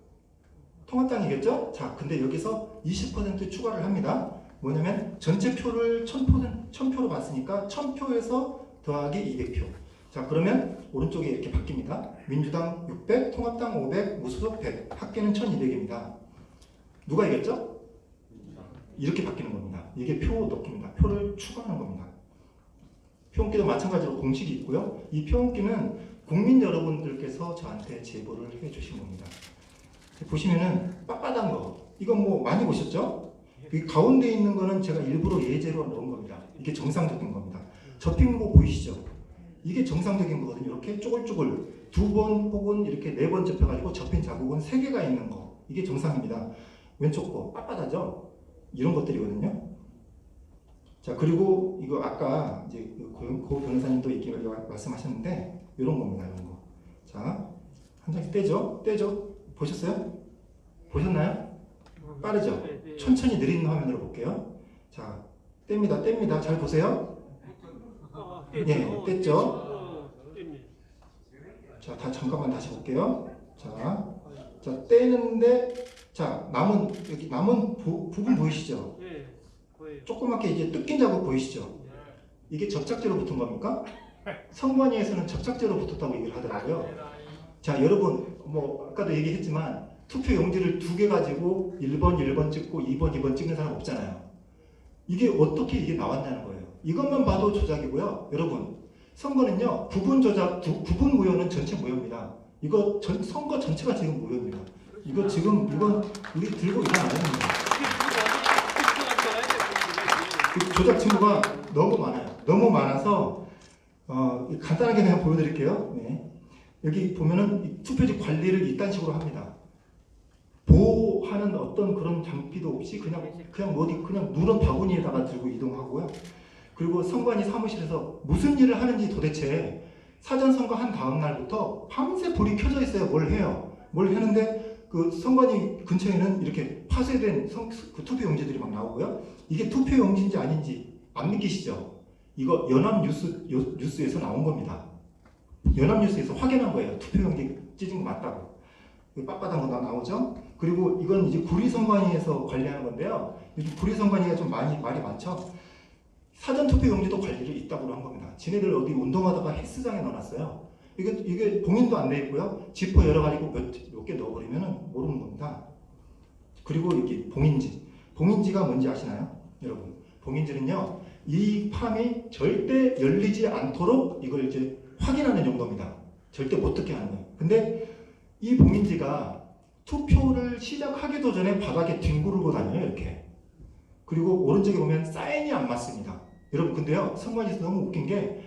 통합당이 이겼죠? 자, 근데 여기서 20% 추가를 합니다. 뭐냐면 전체 표를 1000표로 봤으니까 1000표에서 더하기 200표. 자, 그러면 오른쪽에 이렇게 바뀝니다. 민주당 600, 통합당 500, 무소속 100, 합계는 1200입니다. 누가 이겼죠? 이렇게 바뀌는 겁니다. 이게 표 넣기입니다. 표를 추가하는 겁니다. 표혼기도 마찬가지로 공식이 있고요. 이 표혼기는 국민 여러분들께서 저한테 제보를 해주신 겁니다. 보시면은 빳빳한 거, 이건 뭐 많이 보셨죠? 이 가운데 있는 거는 제가 일부러 예제로 넣은 겁니다. 이게 정상적인 겁니다. 접힌 거 보이시죠? 이게 정상적인 거거든요. 이렇게 쪼글쪼글 2번 혹은 이렇게 4번 접혀가지고 접힌 자국은 3개가 있는 거, 이게 정상입니다. 왼쪽 거 빳빳하죠? 이런 것들이거든요. 자, 그리고 이거 아까 이제 고 변호사님도 얘기 말씀하셨는데 이런 겁니다. 이런 거. 자, 한 장씩 떼죠? 떼죠? 보셨어요? 보셨나요? 빠르죠? 천천히 느린 화면으로 볼게요. 자, 뗍니다. 뗍니다. 잘 보세요. 네, 뗐죠? 자, 잠깐만 다시 볼게요. 자, 떼는데, 자, 여기 남은 부분 보이시죠? 조그맣게 이제 뜯긴 자국 보이시죠? 이게 접착제로 붙은 겁니까? 선관위에서는 접착제로 붙었다고 얘기를 하더라고요. 자, 여러분, 뭐 아까도 얘기했지만 투표 용지를 2개 가지고 1번 찍고 2번 찍는 사람 없잖아요. 이게 어떻게 이게 나왔냐는 거예요. 이것만 봐도 조작이고요. 여러분, 선거는요, 부분 조작, 부분 무효는 전체 무효입니다. 이거 선거 전체가 지금 무효입니다. 이건 우리 들고 일어나야 됩니다. 조작 증거가 너무 많아요. 너무 많아서 간단하게 그냥 보여드릴게요. 네. 여기 보면은 투표지 관리를 이딴 식으로 합니다. 보호하는 어떤 그런 장비도 없이 그냥 어디 그냥 누런 바구니에다가 들고 이동하고요. 그리고 선관위 사무실에서 무슨 일을 하는지 도대체 사전 선거 한 다음 날부터 밤새 불이 켜져 있어요. 뭘 해요? 뭘 하는데 그 선관위 근처에는 이렇게 파쇄된 그 투표 용지들이 막 나오고요. 이게 투표 용지인지 아닌지 안 믿기시죠? 이거 연합뉴스에서 나온 겁니다. 연합뉴스에서 확인한 거예요. 투표 용지 찢은 거 맞다고. 빳빳한 거 나오죠? 그리고 이건 이제 구리선관위에서 관리하는 건데요. 요즘 구리선관위가 좀 말이 많죠? 사전투표 용지도 관리를 있다고 한 겁니다. 지네들 어디 운동하다가 헬스장에 넣어놨어요. 이게 봉인도 안 돼 있고요. 지퍼 열어가지고 몇 개 넣어버리면 모르는 겁니다. 그리고 여기 봉인지. 봉인지가 뭔지 아시나요? 여러분. 봉인지는요, 이 팜이 절대 열리지 않도록 이걸 이제 확인하는 정도입니다. 절대 못 듣게 하는 거예요. 근데 이 봉인지가 투표를 시작하기도 전에 바닥에 뒹구르고 다녀요. 이렇게. 그리고 오른쪽에 보면 사인이 안 맞습니다. 여러분, 근데요, 선관위에서 너무 웃긴 게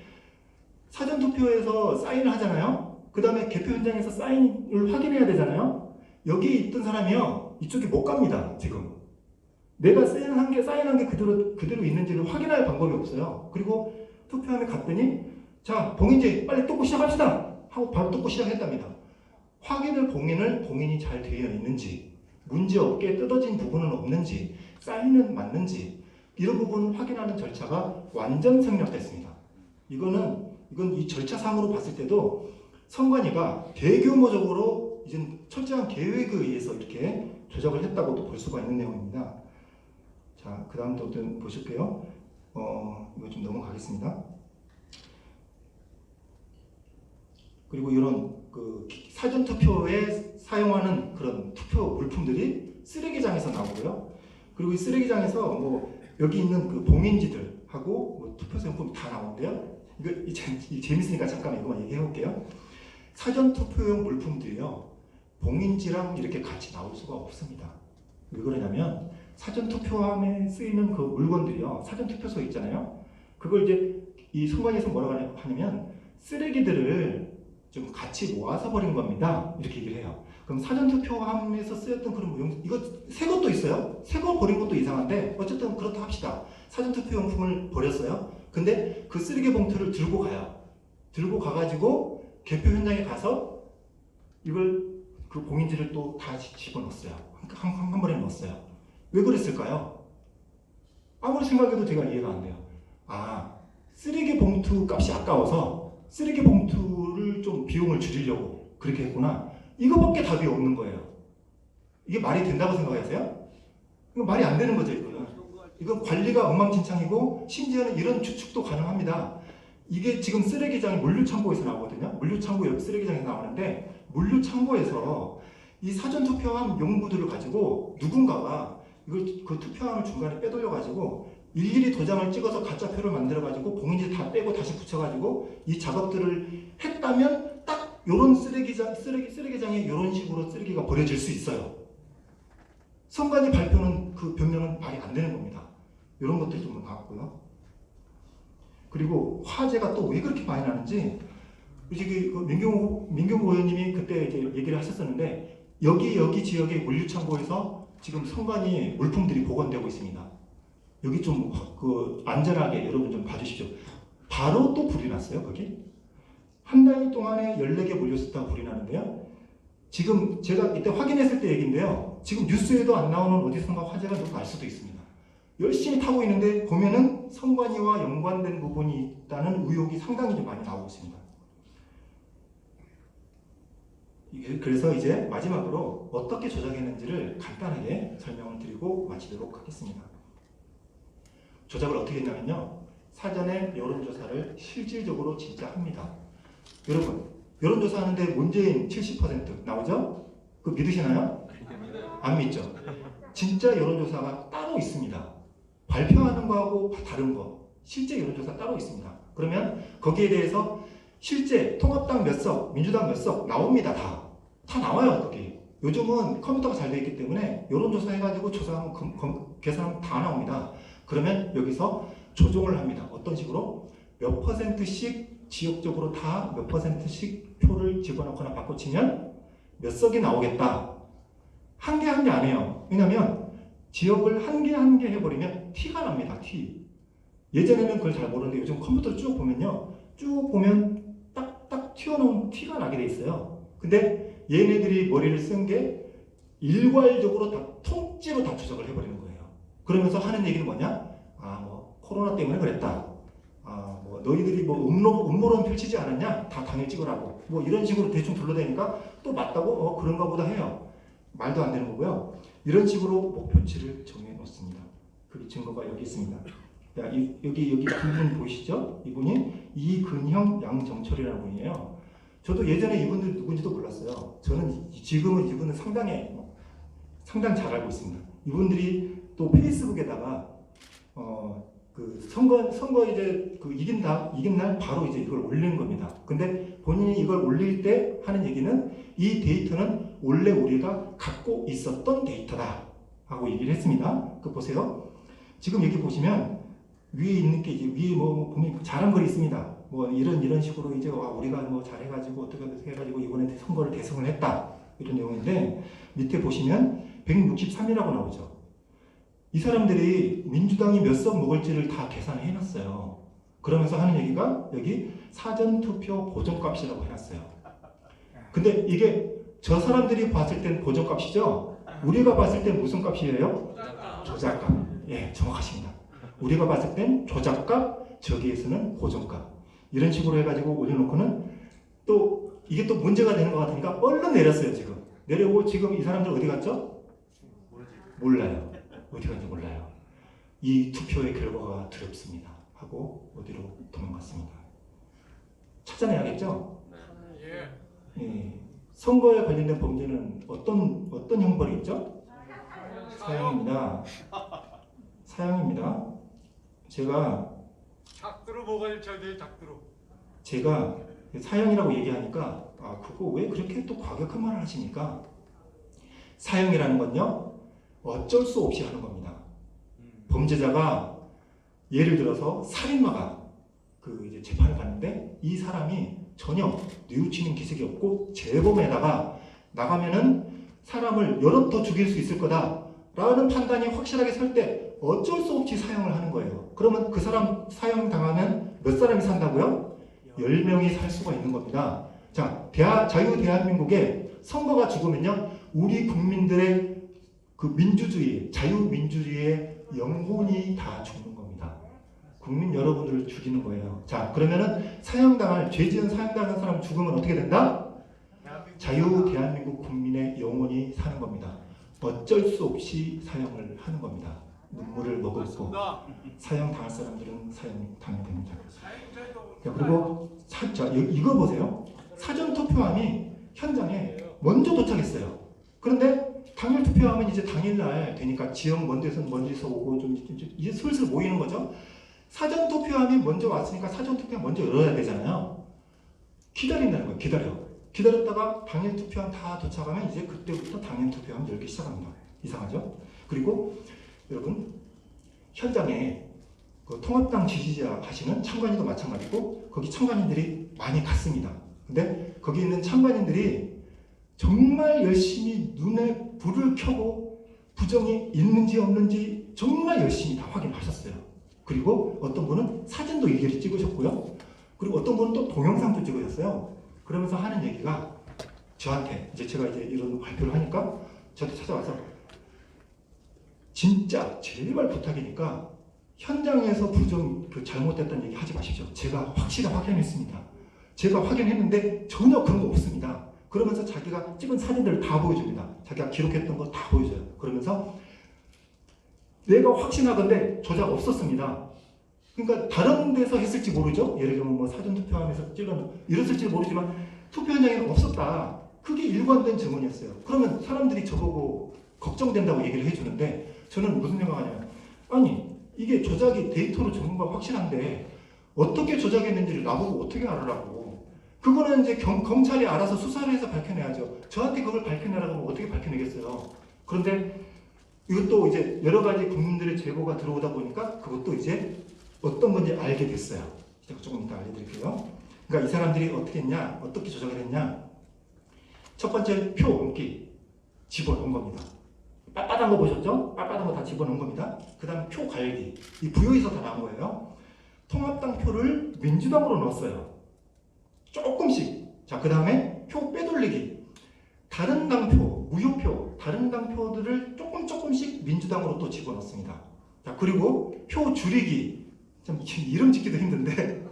사전투표에서 사인을 하잖아요. 그 다음에 개표 현장에서 사인을 확인해야 되잖아요. 여기 있던 사람이요, 이쪽에 못 갑니다. 지금 내가 사인한 게 그대로 있는지를 확인할 방법이 없어요. 그리고 투표함에 갔더니 자, 봉인지 빨리 뜯고 시작합시다 하고 바로 뜯고 시작했답니다. 봉인이 잘 되어 있는지, 문제 없게 뜯어진 부분은 없는지, 사인은 맞는지, 이런 부분 확인하는 절차가 완전 생략됐습니다. 이건 이 절차상으로 봤을 때도 선관위가 대규모적으로 이제 철저한 계획에 의해서 이렇게 조작을 했다고도 볼 수가 있는 내용입니다. 자, 그 다음 또 보실게요. 이거 좀 넘어가겠습니다. 그리고 이런 그 사전투표에 사용하는 그런 투표 물품들이 쓰레기장에서 나오고요. 그리고 이 쓰레기장에서 뭐 여기 있는 그 봉인지들하고 뭐 투표용품 다 나오는데요. 이거 재밌으니까 잠깐 이거만 얘기해 볼게요. 사전투표용 물품들이요, 봉인지랑 이렇게 같이 나올 수가 없습니다. 왜 그러냐면 사전투표함에 쓰이는 그 물건들이요, 사전투표소 있잖아요. 그걸 이제 이 선관위에서 뭐라고 하냐면 쓰레기들을 좀 같이 모아서 버린 겁니다. 이렇게 얘기를 해요. 그럼 사전투표함에서 쓰였던 그런 용, 이거 새 것도 있어요. 새 거 버린 것도 이상한데 어쨌든 그렇다 합시다. 사전투표용품을 버렸어요. 근데 그 쓰레기 봉투를 들고 가요. 들고 가가지고 개표 현장에 가서 이걸 그 봉인지를 또 다시 집어넣었어요. 한 번에 넣었어요. 왜 그랬을까요? 아무리 생각해도 제가 이해가 안 돼요. 아, 쓰레기 봉투 값이 아까워서 쓰레기 봉투를 좀 비용을 줄이려고 그렇게 했구나. 이거밖에 답이 없는 거예요. 이게 말이 된다고 생각하세요? 이건 말이 안 되는 거죠, 이거는. 이건 관리가 엉망진창이고 심지어는 이런 추측도 가능합니다. 이게 지금 쓰레기장이 물류창고에서 나오거든요. 물류창고 옆 쓰레기장에서 나오는데 물류창고에서 이 사전투표함 용부들을 가지고 누군가가 이걸 그 투표함을 중간에 빼돌려가지고 일일이 도장을 찍어서 가짜표를 만들어가지고 봉인지 다 빼고 다시 붙여가지고 이 작업들을 했다면 딱 요런 쓰레기장에 이런 식으로 쓰레기가 버려질 수 있어요. 선관위 발표는 그 변명은 말이 안 되는 겁니다. 이런 것들이 좀 나왔고요. 그리고 화재가 또 왜 그렇게 많이 나는지 그 민경호 의원님이 그때 이제 얘기를 하셨었는데 여기 지역의 물류창고에서 지금 선관위 물품들이 보관되고 있습니다. 여기 좀 그 안전하게 여러분 좀 봐주십시오. 바로 또 불이 났어요. 거기 한 달 동안에 14개 물류스타가 불이 나는데요. 지금 제가 이때 확인했을 때 얘기인데요. 지금 뉴스에도 안 나오는 어디선가 화재가 좀 날 수도 있습니다. 열심히 타고 있는데 보면은 선관위와 연관된 부분이 있다는 의혹이 상당히 좀 많이 나오고 있습니다. 그래서 이제 마지막으로 어떻게 조작했는지를 간단하게 설명을 드리고 마치도록 하겠습니다. 조작을 어떻게 했냐면요. 사전에 여론조사를 실질적으로 진짜 합니다. 여러분, 여론조사 하는데 문재인 70% 나오죠? 그거 믿으시나요? 안 믿죠? 진짜 여론조사가 따로 있습니다. 발표하는 거하고 다른 거. 실제 여론조사 따로 있습니다. 그러면 거기에 대해서 실제 통합당 몇 석, 민주당 몇 석 나옵니다. 다 나와요. 거기. 요즘은 컴퓨터가 잘 되어 있기 때문에 여론조사 해가지고 조사하면 계산하면 다 나옵니다. 그러면 여기서 조정을 합니다. 어떤 식으로? 몇 %씩 지역적으로 다 몇 %씩 표를 집어넣거나 바꿔치면 몇 석이 나오겠다. 한 개 한 개 안 해요. 왜냐면 지역을 한 개 한 개 해버리면 티가 납니다. 티. 예전에는 그걸 잘 모르는데 요즘 컴퓨터 쭉 보면요. 쭉 보면 딱딱 튀어나온 티가 나게 돼 있어요. 근데 얘네들이 머리를 쓴 게 일괄적으로 다 통째로 다 조작을 해버리는 거예요. 그러면서 하는 얘기는 뭐냐? 뭐 코로나 때문에 그랬다. 뭐 너희들이 뭐 음모론 펼치지 않았냐? 다 당일 찍으라고. 뭐 이런 식으로 대충 둘러대니까 또 맞다고 그런가 보다 해요. 말도 안 되는 거고요. 이런 식으로 목표치를 정해 놓습니다. 그 증거가 여기 있습니다. 여기 분 보이시죠? 이분이 이근형 양정철이라는 분이에요. 저도 예전에 이분들 누군지도 몰랐어요. 저는 지금은 이분은 상당히 잘 알고 있습니다. 이분들이 또 페이스북에다가 그 선거 이제 그 이긴 날 바로 이제 이걸 올리는 겁니다. 근데 본인이 이걸 올릴 때 하는 얘기는 이 데이터는 원래 우리가 갖고 있었던 데이터다 하고 얘기를 했습니다. 그 보세요. 지금 여기 보시면 위에 있는 게 이제 위에 뭐 보면 자랑글이 있습니다. 뭐 이런 식으로 이제 우리가 뭐 잘해가지고 어떻게 해가지고 이번에 선거를 대승을 했다 이런 내용인데 밑에 보시면 163이라고 나오죠. 이 사람들이 민주당이 몇 석 먹을지를 다 계산해 놨어요. 그러면서 하는 얘기가 여기 사전투표 보정값이라고 해놨어요. 근데 이게 저 사람들이 봤을 땐 보정값이죠. 우리가 봤을 땐 무슨 값이에요? 조작값. 예, 정확하십니다. 우리가 봤을 땐 조작값, 저기에서는 보정값. 이런 식으로 해가지고 올려놓고는 또 이게 또 문제가 되는 것 같으니까 얼른 내렸어요. 지금 내려오고 지금 이 사람들 어디 갔죠? 몰라요. 어디 갔는지 몰라요. 이 투표의 결과가 두렵습니다 하고 어디로 도망갔습니다. 찾아내야겠죠? 예. 선거에 관련된 범죄는 어떤 형벌이 있죠? 사형입니다. 사형입니다. 제가 작두로 뭐가 잘 돼? 작두로. 제가 사형이라고 얘기하니까 그거 왜 그렇게 또 과격한 말을 하십니까? 사형이라는 건요 어쩔 수 없이 하는 겁니다. 범죄자가 예를 들어서 살인마가 그 이제 재판을 갔는데 이 사람이 전혀 뉘우치는 기색이 없고 재범에다가 나가면은 사람을 여럿 더 죽일 수 있을 거다라는 판단이 확실하게 설 때 어쩔 수 없이 사형을 하는 거예요. 그러면 그 사람 사형 당하면 몇 사람이 산다고요? 10명이 살 수가 있는 겁니다. 자, 자유대한민국에 선거가 죽으면요 우리 국민들의 그 민주주의, 자유민주주의의 영혼이 다 죽는 겁니다. 국민 여러분들을 죽이는 거예요. 자, 그러면은 죄 지은 사형당한 사람 죽으면 어떻게 된다? 자유대한민국 국민의 영혼이 사는 겁니다. 어쩔 수 없이 사형을 하는 겁니다. 눈물을 머금고 맞습니다. 사형 당할 사람들은 사형 당해야 됩니다. 사형자도 자, 그리고 이거 보세요. 사전 투표함이 현장에 먼저 도착했어요. 그런데 당일 투표하면 이제 당일날 되니까 지역 먼 데서 오고 좀 이제 슬슬 모이는 거죠. 사전 투표함이 먼저 왔으니까 사전 투표함 먼저 열어야 되잖아요. 기다린다는 거예요. 기다렸다가 당일 투표함 다 도착하면 이제 그때부터 당일 투표함 열기 시작합니다. 이상하죠? 그리고 여러분 현장에 그 통합당 지지자 하시는 참관인도 마찬가지고 거기 참관인들이 많이 갔습니다. 근데 거기 있는 참관인들이 정말 열심히 눈에 불을 켜고 부정이 있는지 없는지 정말 열심히 다 확인하셨어요. 그리고 어떤 분은 사진도 일일이 찍으셨고요. 그리고 어떤 분은 또 동영상도 찍으셨어요. 그러면서 하는 얘기가 저한테 이제 제가 이제 이런 발표를 하니까 저한테 찾아와서 진짜 제발 부탁이니까 현장에서 부정 잘못됐다는 얘기 하지 마십시오. 제가 확실히 확인했습니다. 제가 확인했는데 전혀 그런 거 없습니다. 그러면서 자기가 찍은 사진들을 다 보여줍니다. 자기가 기록했던 거 다 보여줘요. 그러면서 내가 확신하건대 조작 없었습니다. 그러니까 다른 데서 했을지 모르죠. 예를 들면 뭐 사전 투표함에서 이랬을지 모르지만 투표 현장에는 없었다. 그게 일관된 증언이었어요. 그러면 사람들이 저보고 걱정된다고 얘기를 해주는데 저는 무슨 생각하냐면 아니 이게 조작이 데이터로 전문가 확실한데 어떻게 조작했는지를 나보고 어떻게 알으라고. 그거는 이제 검찰이 알아서 수사를 해서 밝혀내야죠. 저한테 그걸 밝혀내라고 하면 어떻게 밝혀내겠어요. 그런데 이것도 이제 여러 가지 국민들의 제보가 들어오다 보니까 그것도 이제 어떤 건지 알게 됐어요. 조금 이따 알려드릴게요. 그러니까 이 사람들이 어떻게 했냐, 어떻게 조작을 했냐. 첫 번째 표 옮기 집어넣은 겁니다. 빳빳한 거 보셨죠? 빳빳한 거 다 집어넣은 겁니다. 그 다음 표 갈기. 이 부여에서 다 나온 거예요. 통합당 표를 민주당으로 넣었어요. 조금씩. 자, 그 다음에 표 빼돌리기. 다른 당표, 무효표, 다른 당표들을 조금씩 민주당으로 또 집어넣습니다. 자, 그리고 표 줄이기. 참 이름 짓기도 힘든데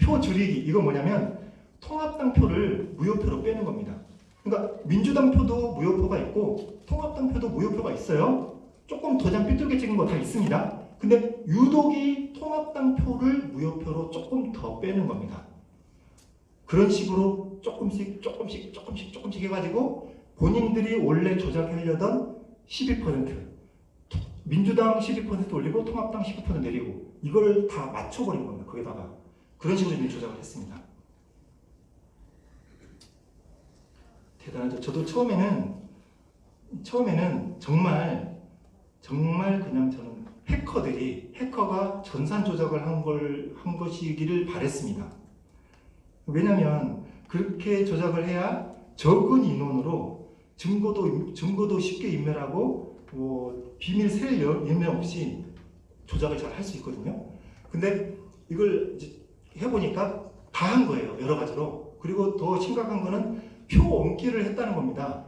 표 줄이기. 이거 뭐냐면 통합당 표를 무효표로 빼는 겁니다. 그러니까 민주당 표도 무효표가 있고 통합당 표도 무효표가 있어요. 조금 도장 삐뚤게 찍은 거 다 있습니다. 근데 유독이 통합당 표를 무효표로 조금 더 빼는 겁니다. 그런 식으로 조금씩 해가지고 본인들이 원래 조작하려던 12% 민주당 12% 올리고 통합당 12% 내리고 이걸 다 맞춰버린 겁니다. 거기다가 그런 식으로 이제 조작을 했습니다. 대단하죠. 저도 처음에는 정말 그냥 저는 해커가 전산 조작을 한 것이기를 바랬습니다. 왜냐하면 그렇게 조작을 해야 적은 인원으로 증거도 쉽게 인멸하고 비밀 셀 인멸 없이 조작을 잘 할 수 있거든요. 근데 이걸 이제 해보니까 다 한 거예요. 여러 가지로. 그리고 더 심각한 거는 표 옮기를 했다는 겁니다.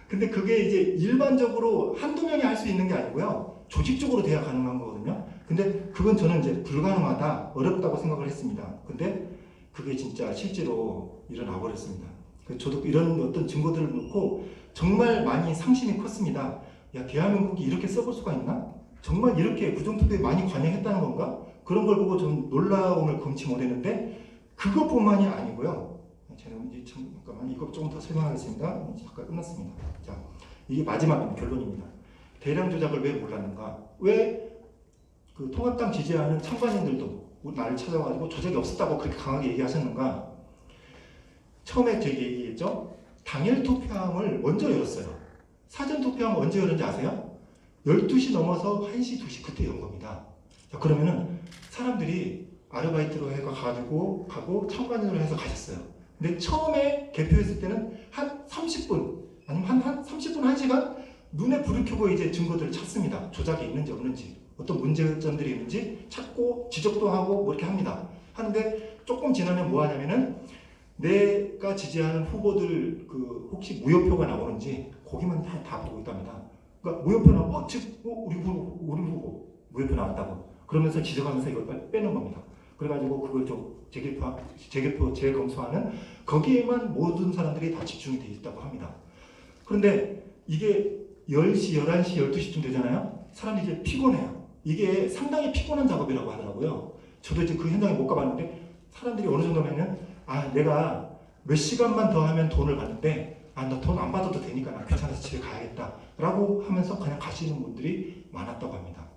근데 그게 이제 일반적으로 한두 명이 할 수 있는 게 아니고요. 조직적으로 돼야 가능한 거거든요. 근데 그건 저는 이제 불가능하다, 어렵다고 생각을 했습니다. 근데 그게 진짜 실제로 일어나 버렸습니다. 저도 이런 어떤 증거들을 놓고 정말 많이 상심이 컸습니다. 야, 대한민국이 이렇게 써볼 수가 있나? 정말 이렇게 부정투표에 많이 관여했다는 건가? 그런 걸 보고 좀 놀라움을 금치 못했는데 그것뿐만이 아니고요. 저는 이제 잠깐만 이거 조금 더 설명하겠습니다. 잠깐 끝났습니다. 자, 이게 마지막 결론입니다. 대량 조작을 왜 몰랐는가? 왜 그 통합당 지지하는 참관인들도 나를 찾아가지고 조작이 없었다고 그렇게 강하게 얘기하셨는가? 처음에 제가 얘기했죠. 당일 투표함을 먼저 열었어요. 사전 투표함 언제 열었는지 아세요? 12시 넘어서 1시, 2시 그때 연 겁니다. 자, 그러면은 사람들이 아르바이트로 가고 참관인으로 해서 가셨어요. 근데 처음에 개표했을 때는 한 30분 아니면 한 30분, 1시간 눈에 불을 켜고 이제 증거들을 찾습니다. 조작이 있는지 없는지 어떤 문제점들이 있는지 찾고 지적도 하고 뭐 이렇게 합니다. 하는데 조금 지나면 뭐 하냐면은 내가 지지하는 후보들 그 혹시 무효표가 나오는지 거기만 다 보고 있답니다. 그러니까 무효표 나오고 우리 후보 무효표 나왔다고 그러면서 지적하면서 이걸 빨리 빼는 겁니다. 그래가지고 그걸 좀 재개표 재검수하는 거기에만 모든 사람들이 다 집중이 돼 있다고 합니다. 그런데 이게 10시, 11시, 12시쯤 되잖아요. 사람이 이제 피곤해요. 이게 상당히 피곤한 작업이라고 하더라고요. 저도 이제 그 현장에 못 가봤는데 사람들이 어느 정도면은 내가 몇 시간만 더 하면 돈을 받는데 나 돈 안 받아도 되니까 나 귀찮아서 집에 가야겠다 라고 하면서 그냥 가시는 분들이 많았다고 합니다.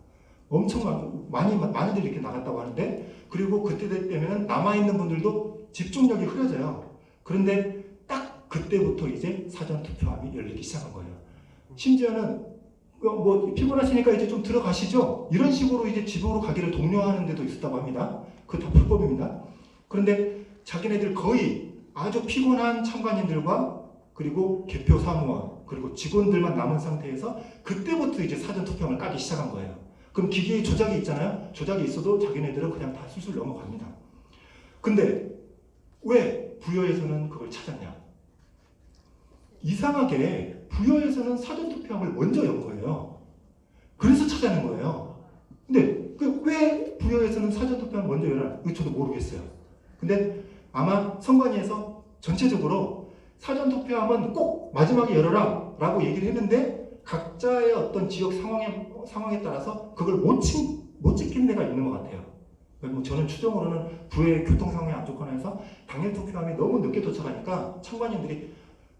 엄청 많이들 이렇게 나갔다고 하는데, 그리고 그때 되면 남아있는 분들도 집중력이 흐려져요. 그런데 딱 그때부터 이제 사전투표함이 열리기 시작한 거예요. 심지어는 뭐 피곤하시니까 이제 좀 들어가시죠? 이런 식으로 이제 집으로 가기를 독려하는 데도 있었다고 합니다. 그거 다 불법입니다. 그런데 자기네들 거의 아주 피곤한 참관인들과 그리고 개표 사무원 그리고 직원들만 남은 상태에서 그때부터 이제 사전투표함을 까기 시작한 거예요. 그럼 기계에 조작이 있잖아요. 조작이 있어도 자기네들은 그냥 다 술술 넘어갑니다. 근데 왜 부여에서는 그걸 찾았냐? 이상하게 부여에서는 사전투표함을 먼저 연 거예요. 그래서 찾아낸 거예요. 근데 왜 부여에서는 사전투표함을 먼저 열어요? 이거 저도 모르겠어요. 근데 아마 선관위에서 전체적으로 사전투표함은 꼭 마지막에 열어라 라고 얘기를 했는데 각자의 어떤 지역 상황에 따라서 그걸 못 지킨 데가 있는 것 같아요. 뭐 저는 추정으로는 부의 교통 상황이 안 좋거나 해서 당일 투표함이 너무 늦게 도착하니까 참관인들이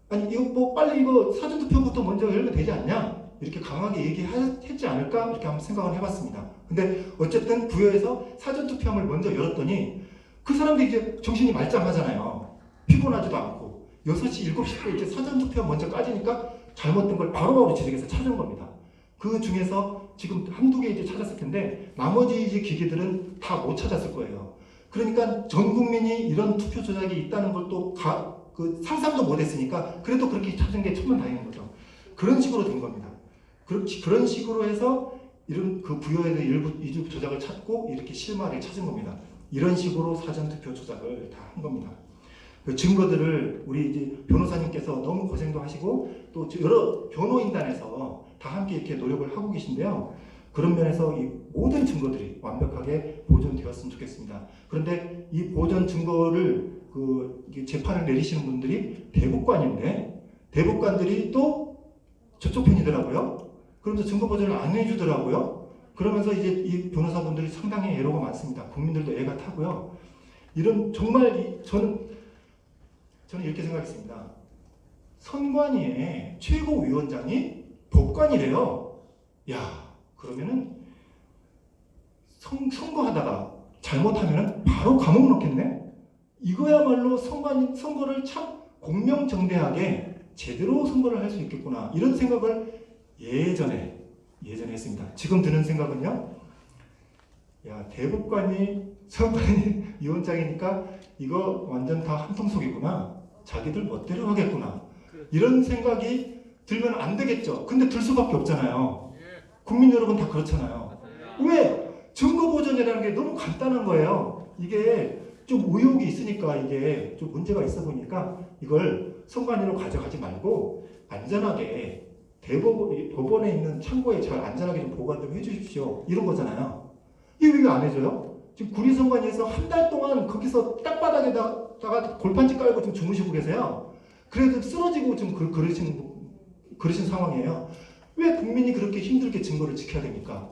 아니 이거 뭐 빨리 이거 사전투표부터 먼저 열면 되지 않냐? 이렇게 강하게 얘기했지 않을까? 이렇게 한번 생각을 해봤습니다. 근데 어쨌든 부여에서 사전투표함을 먼저 열었더니 그 사람들이 이제 정신이 말짱하잖아요. 피곤하지도 않고 6시, 7시 때 이제 사전투표함 먼저 까지니까 잘못된 걸 바로바로 지적해서 찾은 겁니다. 그 중에서 지금 한두 개 이제 찾았을 텐데 나머지 이제 기계들은 다 못 찾았을 거예요. 그러니까 전 국민이 이런 투표 조작이 있다는 걸 또 상상도 못 했으니까 그래도 그렇게 찾은 게 천만다행인 거죠. 그런 식으로 된 겁니다. 그런 식으로 해서 이런 그 부여에서 일부 조작을 찾고 이렇게 실마리를 찾은 겁니다. 이런 식으로 사전투표 조작을 다 한 겁니다. 그 증거들을 우리 이제 변호사님께서 너무 고생도 하시고 또 여러 변호인단에서 다 함께 이렇게 노력을 하고 계신데요. 그런 면에서 이 모든 증거들이 완벽하게 보존되었으면 좋겠습니다. 그런데 이 보존 증거를 재판을 내리시는 분들이 대법관인데 대법관들이 또 저쪽 편이더라고요. 그러면서 증거 보존을 안 해주더라고요. 그러면서 이제 이 변호사분들이 상당히 애로가 많습니다. 국민들도 애가 타고요. 이런 정말 저는 이렇게 생각했습니다. 선관위의 최고위원장이 법관이래요. 야, 그러면은 선거하다가 잘못하면은 바로 감옥 넣겠네? 이거야말로 선거를 참 공명정대하게 제대로 선거를 할 수 있겠구나. 이런 생각을 예전에 했습니다. 지금 드는 생각은요. 야, 대법관이 선관위 위원장이니까 이거 완전 다 한통속이구나. 자기들 멋대로 하겠구나. 이런 생각이 들면 안 되겠죠. 근데 들 수밖에 없잖아요. 국민 여러분 다 그렇잖아요. 왜? 증거 보존이라는 게 너무 간단한 거예요. 이게 좀 의혹이 있으니까 이게 좀 문제가 있어 보니까 이걸 선관위로 가져가지 말고 안전하게 법원에 있는 창고에 잘 안전하게 좀 보관 좀 해주십시오. 이런 거잖아요. 이거 왜 안 해줘요? 지금 구리선관위에서 한 달 동안 거기서 땅바닥에다가 골판지 깔고 좀 주무시고 계세요. 그래도 쓰러지고 좀 그러신 상황이에요. 왜 국민이 그렇게 힘들게 증거를 지켜야 됩니까?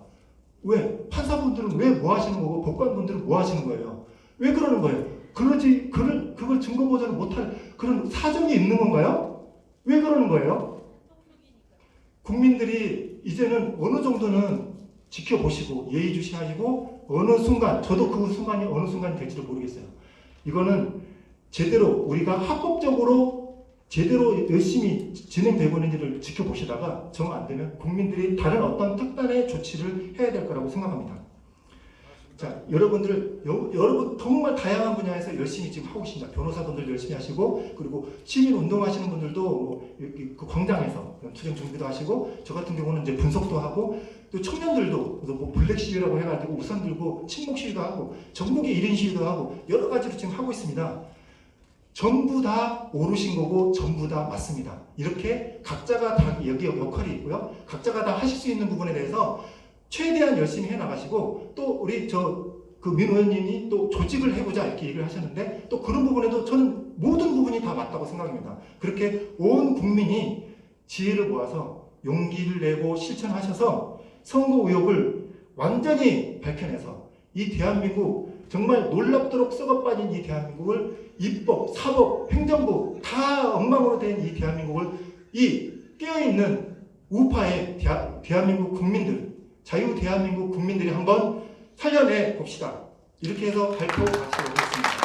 왜? 판사분들은 왜 뭐 하시는 거고 법관분들은 뭐 하시는 거예요? 왜 그러는 거예요? 그걸 증거 보존을 못할 그런 사정이 있는 건가요? 왜 그러는 거예요? 국민들이 이제는 어느 정도는 지켜보시고 예의주시하시고 어느 순간 저도 그 순간이 어느 순간이 될지도 모르겠어요. 이거는 제대로 우리가 합법적으로 제대로 열심히 진행되고 있는지를 지켜보시다가 정 안 되면 국민들이 다른 어떤 특단의 조치를 해야 될 거라고 생각합니다. 자, 여러분 정말 다양한 분야에서 열심히 지금 하고 계십니다. 변호사분들 열심히 하시고 그리고 시민 운동하시는 분들도 뭐 그 광장에서 투쟁 준비도 하시고 저 같은 경우는 이제 분석도 하고 또 청년들도 뭐 블랙 시위라고 해가지고 우산 들고 침묵 시위도 하고 전국의 1인 시위도 하고 여러 가지로 지금 하고 있습니다. 전부 다 옳으신 거고 전부 다 맞습니다. 이렇게 각자가 다 여기 역할이 있고요. 각자가 다 하실 수 있는 부분에 대해서 최대한 열심히 해나가시고 또 우리 민 의원님이 또 조직을 해보자 이렇게 얘기를 하셨는데 또 그런 부분에도 저는 모든 부분이 다 맞다고 생각합니다. 그렇게 온 국민이 지혜를 모아서 용기를 내고 실천하셔서 선거 의혹을 완전히 밝혀내서 이 대한민국 정말 놀랍도록 썩어빠진 이 대한민국을 입법, 사법, 행정부 다 엉망으로 된 이 대한민국을 이 깨어있는 우파의 대한민국 국민들, 자유 대한민국 국민들이 한번 살려내 봅시다. 이렇게 해서 발표 마치도록 하겠습니다.